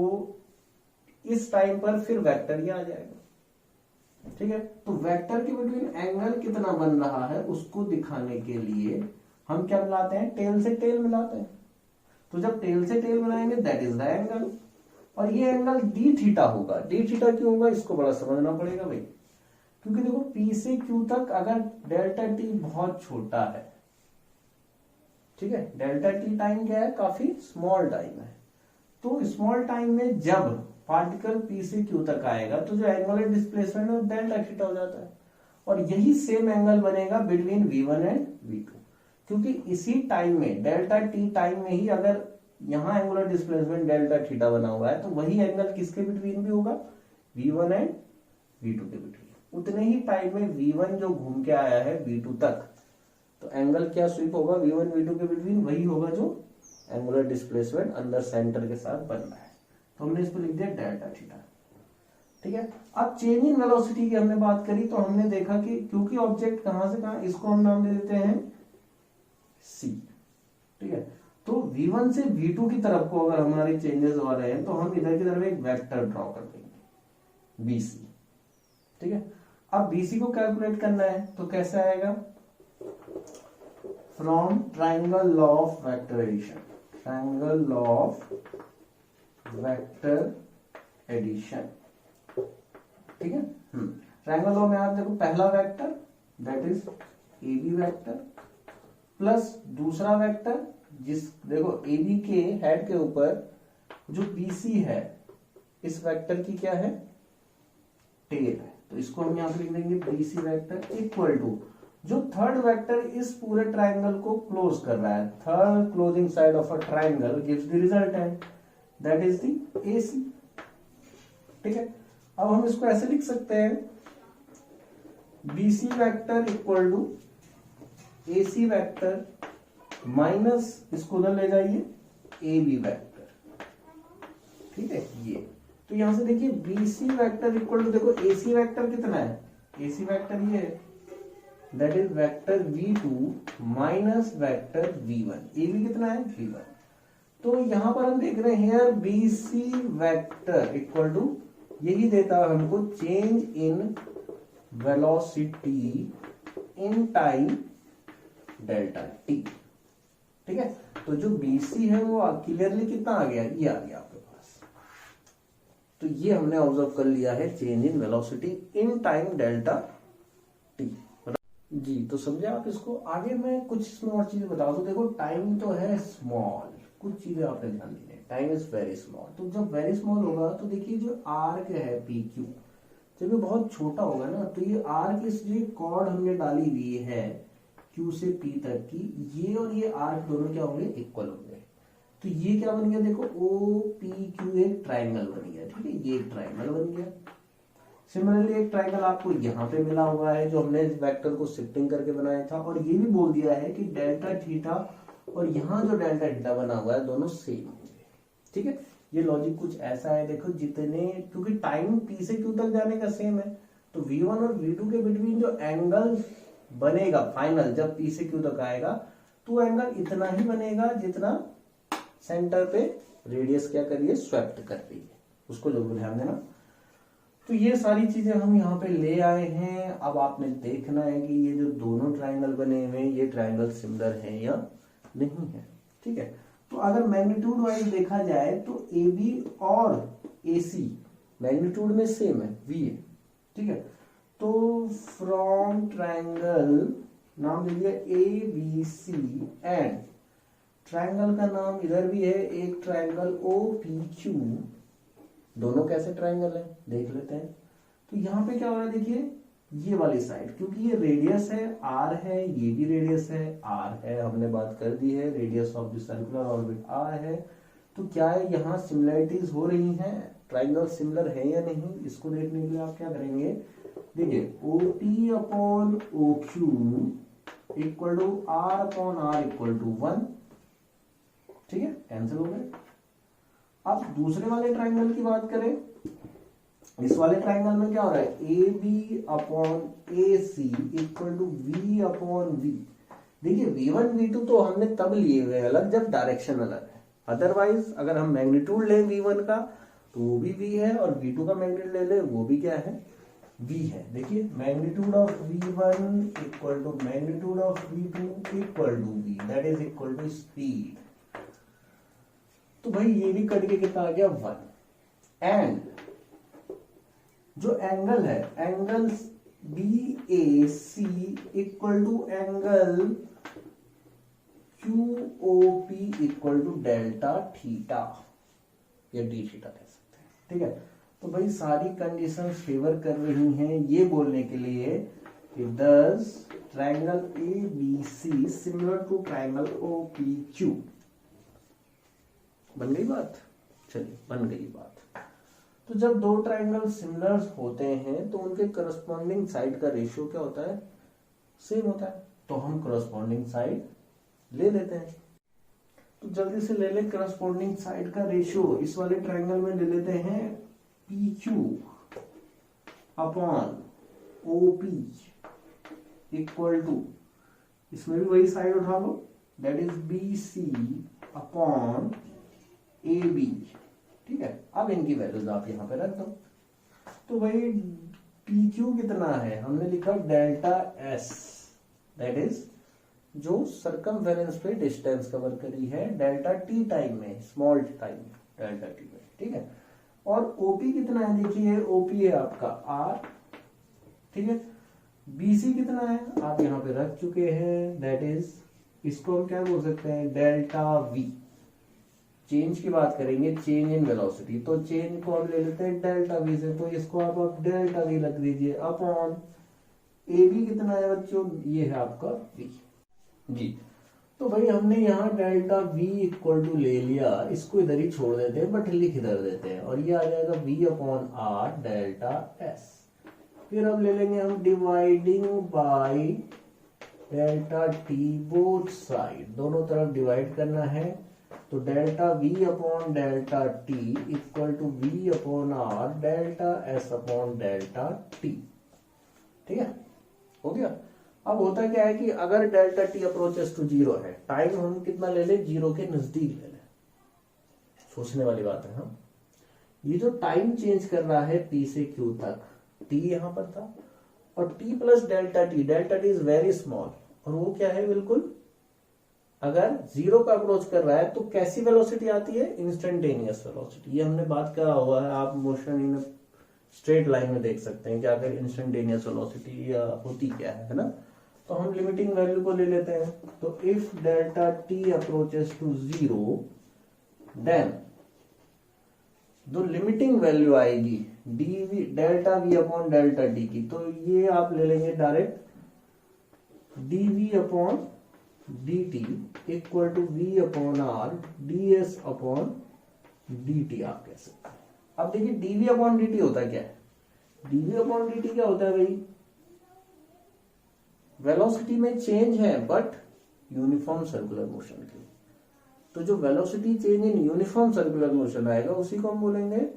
इस टाइम पर फिर वेक्टर ही आ जाएगा। ठीक है, तो वेक्टर के बिटवीन एंगल कितना बन रहा है उसको दिखाने के लिए हम क्या मिलाते हैं, टेल से टेल मिलाते हैं। तो जब टेल से टेल मिलाएंगे दैट इज द एंगल, और ये एंगल डी थीटा होगा। डी थीटा क्यों होगा, इसको बड़ा समझना पड़ेगा भाई, क्योंकि देखो P से Q तक अगर डेल्टा t बहुत छोटा है, ठीक है, डेल्टा t टाइम क्या है, काफी स्मॉल टाइम है, तो स्मॉल टाइम में जब पार्टिकल P से Q तक आएगा तो जो एंगुलर डिस्प्लेसमेंट है डेल्टा थीटा हो जाता है, और यही सेम एंगल बनेगा बिटवीन v1 एंड v2, क्योंकि इसी टाइम में डेल्टा t टाइम में ही अगर यहां एंगुलर डिस्प्लेसमेंट डेल्टा थीटा बना हुआ है तो वही एंगल किसके बिटवीन भी होगा, v1 एंड v2 के बिटवीन। उतने ही टाइम में v1 जो घूम के आया है v2 तक, तो एंगल क्या स्वीप होगा v1 v2 के बिटवीन, वही होगा जो एंगुलर डिस्प्लेसमेंट अंदर सेंटर के साथ बन रहा है। तो हमने इस पर लिख दिया डेल्टा थीटा। ठीक है, अब चेंज इन वेलोसिटी की हमने बात करी तो हमने देखा कि क्योंकि ऑब्जेक्ट कहां से कहां, इसको हम नाम दे देते हैं c। ठीक है, तो v1 से v2 की तरफ को अगर हमारे चेंजेस हो रहे हैं तो हम इधर की तरफ एक वेक्टर ड्रॉ कर देंगे bc। ठीक है, अब bc को कैलकुलेट करना है तो कैसे आएगा, from triangle law of vector addition, triangle law of vector addition. ठीक है, ट्राइंगल लॉ में आप देखो पहला vector that is A B vector plus दूसरा वेक्टर, जिस देखो ए बी के हेड के ऊपर जो BC है इस वेक्टर की क्या है, टेल है, तो इसको हम यहां पर लिख देंगे BC वेक्टर इक्वल टू जो थर्ड वेक्टर इस पूरे ट्राइंगल को क्लोज कर रहा है, third closing side of a triangle gives the resultant that is the AC। ठीक है, अब हम इसको ऐसे लिख सकते हैं, BC vector equal to AC vector minus इसको उधर ले जाइए AB वेक्टर, ठीक है। ये तो यहां से देखिए BC वेक्टर इक्वल टू, देखो AC वेक्टर कितना है, AC वेक्टर ये है, that is vector V2 minus vector V1। AB कितना है, V1। तो यहां पर हम देख रहे हैं here BC vector equal to, यही देता है हमको change in velocity in time delta T, ठीक है। तो जो BC है वो क्लियरली कितना आ गया, ये आ गया आपके पास। तो ये हमने ऑब्जर्व कर लिया है change in velocity in time delta T G. तो समझे आप इसको। आगे मैं कुछ इसमें और चीजें बता दूं। देखो टाइम तो है स्मॉल, कुछ चीजें आपने ध्यान देनी है, टाइम इज वेरी स्मॉल। तो जब वेरी स्मॉल होगा तो देखिए जो आर्क है PQ, जब ये बहुत छोटा होगा ना, तो ये आर्क इस जो कॉर्ड हमने डाली हुई है Q से P तक की, ये और ये आर्क दोनों क्या होंगे, इक्वल होंगे। तो ये क्या बन गया, देखो OPQ एक ट्राइंगल बन गया, ठीक है, ये एक ट्राइंगल बन गया। सिमिलरली एक ट्राइंगल आपको यहाँ पे मिला हुआ है जो हमने वेक्टर को शिफ्टिंग करके बनाया था, और ये भी बोल दिया है कि डेल्टा थीटा और यहाँ जो डेल्टा थीटा बना हुआ है दोनों सेम होंगे, ठीक है। ये लॉजिक कुछ ऐसा है, देखो जितने, क्योंकि टाइम P से Q तक जाने का सेम है, तो V1 और V2 के बिटवीन जो एंगल बनेगा फाइनल जब P से Q तक आएगा, तो एंगल इतना ही बनेगा जितना सेंटर पे रेडियस क्या कर रही है, स्वेप्ट कर रही है, उसको जरूर ध्यान देना। तो ये सारी चीजें हम यहाँ पे ले आए हैं। अब आपने देखना है कि ये जो दोनों ट्राइंगल बने हुए हैं ये ट्राइंगल सिमिलर है या नहीं है, ठीक है। तो अगर मैग्नीट्यूड वाइज देखा जाए तो AB और AC मैग्नीट्यूड में सेम है, V है, ठीक है। तो फ्रॉम ट्राइंगल नाम दे दिया ABC एंड ट्राइंगल का नाम इधर भी है एक ट्राइंगल OPQ, दोनों कैसे ट्राइंगल है देख लेते हैं। तो यहाँ पे क्या हो रहा है, देखिए ये वाली साइड, क्योंकि ये रेडियस है R है, ये भी रेडियस है R है, हमने बात कर दी है, radius of the circular orbit R है। तो क्या है, यहाँ सिमिलरिटीज हो रही हैं, ट्राइंगल सिमिलर है या नहीं, इसको देखने के लिए आप क्या करेंगे, देखिए OP upon OQ equal to R upon R equal to 1, ठीक है, कैंसिल हो गए। अब दूसरे वाले ट्राइंगल की बात करें, इस वाले ट्राइंगल में क्या हो रहा है, AB upon AC equal to V upon V। देखिए V1 V2 तो हमने तब लिए हुए अलग जब डायरेक्शन अलग है, अदरवाइज अगर हम मैग्नीट्यूड लें V1 का तो वो भी V है, और V2 का मैग्नीट्यूड ले ले वो भी क्या है, V है। देखिए magnitude of V1 equal to magnitude of V2 equal to V, that is equal to speed. तो भाई ये भी कट के कितना आ गया, 1। एंड जो एंगल है, angle BAC equal to angle QOP equal to delta theta या D थीटा कह सकते हैं, ठीक है। तो भाई सारी कंडीशन फेवर कर रही हैं ये बोलने के लिए कि thus triangle ABC similar to triangle OPQ। बन गई बात, चलिए बन गई बात। तो जब दो ट्राइंगल सिमिलर होते हैं तो उनके करस्पॉन्डिंग साइड का रेशियो क्या होता है, सेम होता है। तो हम करस्पॉन्डिंग साइड ले लेते हैं। तो जल्दी से ले ले करस्पॉन्डिंग साइड का रेशियो। इस वाले ट्राइंगल में ले लेते हैं PQ upon OP equal to, इसमें भी वही साइड उठा लो, that is BC upon AB, ठीक है। अब इनकी वैल्यूज आप यहां पे रख दो। तो भाई PQ कितना है, हमने लिखा डेल्टा S, दैट इज जो सरकमफेरेंस पे डिस्टेंस कवर करी है डेल्टा T टाइम में, स्मॉल टाइम डेल्टा T में, ठीक है। और OP कितना है, देखिए OP है आपका R, ठीक है। BC कितना है आप यहां पे रख चुके हैं, दैट इज इसको हम क्या बोल सकते हैं, डेल्टा V। चेंज की बात करेंगे, चेंज इन वेलोसिटी, तो चेंज को हम ले लेते हैं डेल्टा V से, तो इसको आप डेल्टा V रख दीजिए अपॉन AB कितना है बच्चों, ये है आपका V जी। तो भाई हमने यहाँ डेल्टा v इक्वल टू ले लिया, इसको इधर ही छोड़ देते हैं बट लिख इधर देते हैं, और ये आ जाएगा v upon R delta s। फिर अब ले लेंगे हम dividing by delta t both side, दोनों तरफ डिवाइड करना है, तो delta v upon delta t equal to v upon R delta s upon delta t। ठीक है, हो गया। अब होता क्या है कि अगर delta T approaches to zero है, टाइम हम कितना ले ले, जीरो के नजदीक ले ले, सोचने वाली बात है। हम ये जो टाइम चेंज कर रहा है पी से क्यू तक, टी यहां पर था और T plus delta T is very small, और वो क्या है बिल्कुल, अगर जीरो का अप्रोच कर रहा है तो कैसी वेलोसिटी आती है, इंस्टेंटेनियस वेलोसिटी। ये हमने बात करा हुआ है, आप मोशन इन स्ट्रेट लाइन में देख सकते हैं कि अगर इंस्टेंटेनियस वेलोसिटी होती क्या है ना। तो हम लिमिटिंग वैल्यू को ले लेते हैं, तो if delta T approaches to zero then जो लिमिटिंग वैल्यू आएगी DV delta V upon delta T की, तो ये आप ले लेंगे direct DV upon D T equal to we upon R D S upon D T आप कह सकते हैं। अब देखिए डीवी अपॉन डी टी होता है क्या है, डीवी अपॉन डी टी क्या होता है भाई, वेलोसिटी में चेंज है बट यूनिफॉर्म सर्कुलर मोशन की। तो जो velocity change in uniform circular motion आएगा उसी को हम बोलेंगे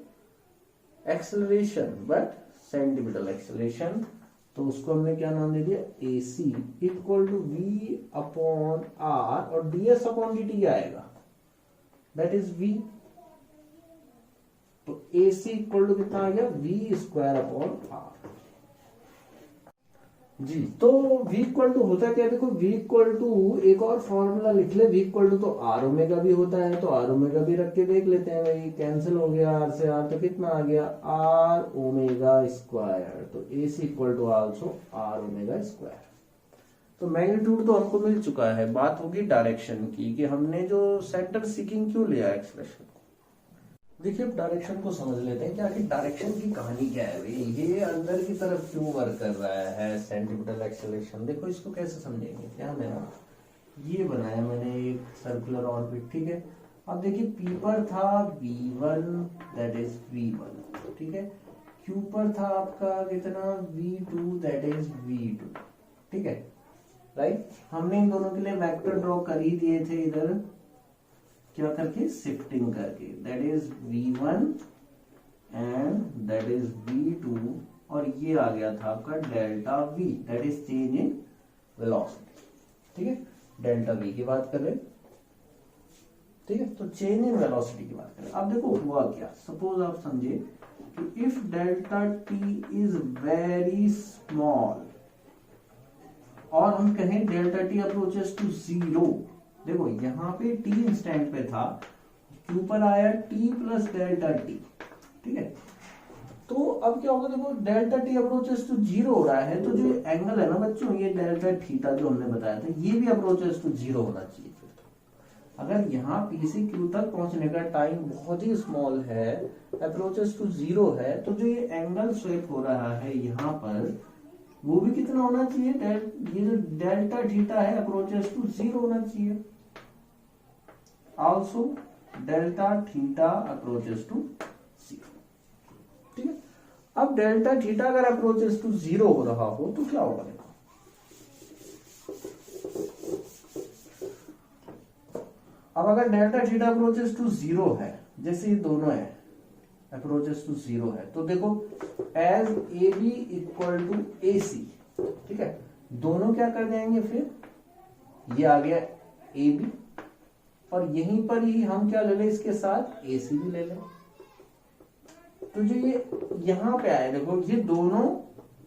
एक्सेलरेशन, बट सेंटीमीटर एक्सेलरेशन। तो उसको हमने क्या नाम दे दिया, a c equal to we upon r, और d S upon D t आएगा, दैट इज वी। तो ए सी इक्वल टू कितना आ गया, वी स्क्वायर अपॉन आर जी। तो v इक्वल टू होता क्या, देखो v इक्वल टू एक और फॉर्मूला लिख ले, v इक्वल टू तो आर ओमेगा भी होता है, तो आर ओमेगा भी रख के देख लेते हैं भाई, कैंसिल हो गया आर से आर, तो कितना आ गया आर ओमेगा स्क्वायर। तो a c equal to also r omega square. तो मैग्नीट्यूड तो हमको मिल चुका है, बात होगी डायरेक्शन की कि हमने जो सेंटर सीकिंग क्यों लिया एक्सप्रेशन। देखिए अब डायरेक्शन को समझ लेते हैं कि आखिर डायरेक्शन की कहानी क्या है भाई, ये अंदर की तरफ क्यों वर्क कर रहा है सेंटीमीटर एक्सेलरेशन। देखो इसको कैसे समझेंगे, क्या मैंने ये बनाया, मैंने एक सर्कुलर ऑर्बिट, ठीक है। अब देखिए पी पर था v1 दैट इज v1, ठीक है, क्यू पर था आपका कितना v2 दैट इज v2, ठीक है, राइट। हमने इन दोनों के लिए वेक्टर ड्रॉ कर ही दिए थे इधर, क्या करके, शिफ्टिंग करके, that is v1 and that is v2, और ये आ गया था आपका delta v, that is change in velocity, ठीक है, डेल्टा v की बात कर रहे हैं, ठीक है। तो चेंज इन वेलोसिटी की बात करें। अब देखो हुआ क्या, सपोज आप समझे कि if delta t is very small और हम कहें delta t approaches to zero, देखो यहां पे t इंस्टेंट पे था, q पर आया t प्लस डेल्टा t, ठीक है। तो अब क्या होगा, देखो delta t approaches to zero हो रहा है, तो जो एंगल है ना बच्चों, ये डेल्टा थीटा जो हमने बताया था, ये भी अप्रोचेस टू जीरो होना चाहिए। फिर तो अगर यहाँ p से q तक पहुंचने का टाइम बहुत ही स्मॉल है, अप्रोचेस टू जीरो है, तो जो ये एंगल स्वेप हो रहा है यहाँ पर, वो भी कितना होना चाहिए, ये जो डेल्टा थीटा है अप्रोचेस टू जीरो होना चाहिए। Also delta theta approaches to zero, ठीक है। अब डेल्टा थीटा अगर अप्रोचेस टू जीरो हो रहा हो तो क्या होगा, देखो अब अगर delta theta approaches to zero है, जैसे ये दोनों है अप्रोचेस टू जीरो है, तो देखो as a b equal to a c, ठीक है, दोनों क्या कर जाएंगे, फिर ये आ गया ए बी, और यहीं पर ही हम क्या ले लें, इसके साथ ए सी भी ले लें। तो जो ये यहां पे आए, देखो ये दोनों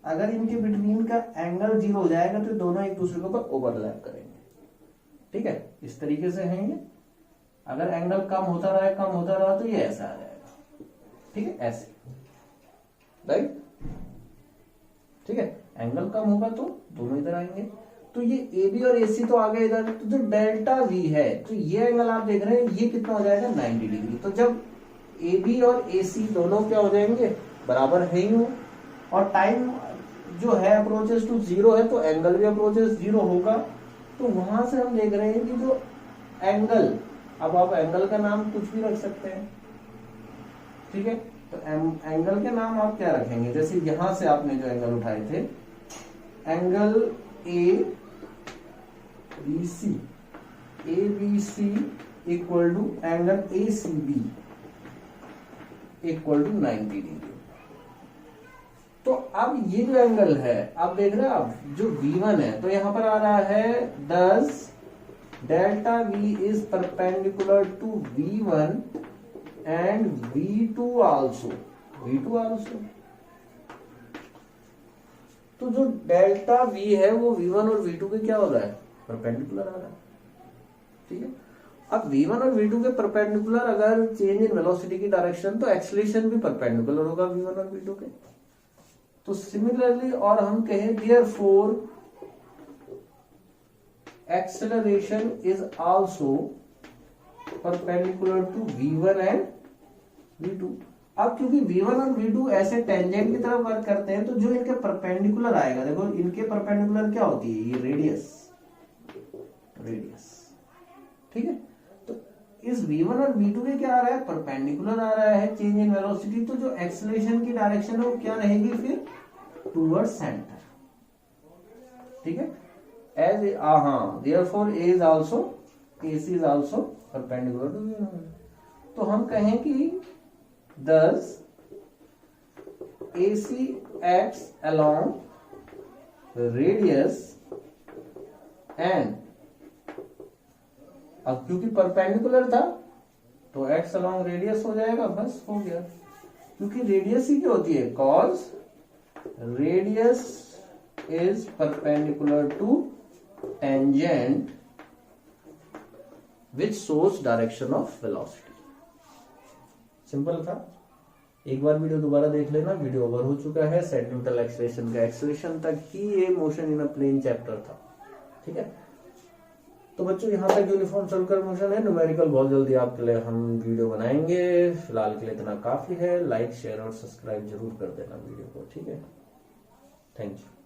अगर इनके बिटवीन का एंगल जीरो हो जाएगा तो दोनों एक दूसरे के ऊपर ओवरलैप करेंगे, ठीक है, इस तरीके से है ये। अगर एंगल कम होता रहा तो ये ऐसा आ जाएगा, ठीक है, ऐसे, राइट, ठीक है। एंगल कम होगा तो दोनों इधर आएंगे, तो ये ए बी और ए सी तो आ गए इधर। तो जो डेल्टा वी है, तो ये एंगल आप देख रहे हैं, ये कितना हो जाएगा 90 डिग्री। तो जब ए बी और ए सी दोनों क्या हो जाएंगे, बराबर है ही हो, और टाइम जो है अप्रोचेस टू जीरो है, तो एंगल भी अप्रोचेस जीरो होगा, तो वहां से हम देख रहे हैं कि जो एंगल, अब आप एंगल का नाम कुछ भी रख सकते हैं, ठीक है। तो एंगल के नाम आप क्या रखेंगे, जैसे यहां से आपने जो एंगल उठाए थे, angle A B C equal to angle A C B equal to 90 degree. तो अब ये जो एंगल है, आप देख रहे हैं आप जो V1 है, तो यहां पर आ रहा है 10 delta V is perpendicular to V1 and V2 also. तो जो डेल्टा V है वो V1 और V2 के क्या हो रहा है, परपेंडिकुलर आ रहा है, ठीक है। अब V1 और V2 के परपेंडिकुलर अगर चेंज इन वेलोसिटी की डायरेक्शन, तो एक्सीलरेशन भी परपेंडिकुलर होगा V1 और V2 के। तो सिमिलरली, और हम कहें therefore acceleration is also perpendicular to V1 and V2। अब क्योंकि V1 और V2 ऐसे टेंजेंट की तरफ वर्क करते हैं, तो जो इनके परपेंडिकुलर आएगा, देखो इनके परपेंडिकुलर क्या होती है, ये रेडियस, ठीक है। तो इस V1 और V2 के क्या आ रहा है, परपेंडिकुलर आ रहा है चेंज इन वेलोसिटी, तो जो एक्सेलरेशन की डायरेक्शन है वो क्या रहेगी फिर, टूवर्ड सेंटर, ठीक है। As therefore AC is also perpendicular to V1। तो हम कहें कि thus AC acts along radius and, अब क्योंकि परपेंडिकुलर था तो एक्स अलॉन्ग रेडियस हो जाएगा, बस हो गया। क्योंकि रेडियस ही क्या होती है, cause radius is perpendicular to tangent which shows direction of velocity. Simple था। एक बार वीडियो दोबारा देख लेना, वीडियो ओवर हो चुका है, सेट न्यूटन एक्सेलरेशन का एक्सेलरेशन तक ही ये motion in a plane chapter था, ठीक है। तो बच्चों यहाँ तक यूनिफॉर्म सर्कुलर मोशन है। न्यूमेरिकल बहुत जल्दी आपके लिए हम वीडियो बनाएंगे, फिलहाल के लिए इतना काफी है। लाइक शेयर और सब्सक्राइब जरूर कर देना वीडियो को, ठीक है। Thank you.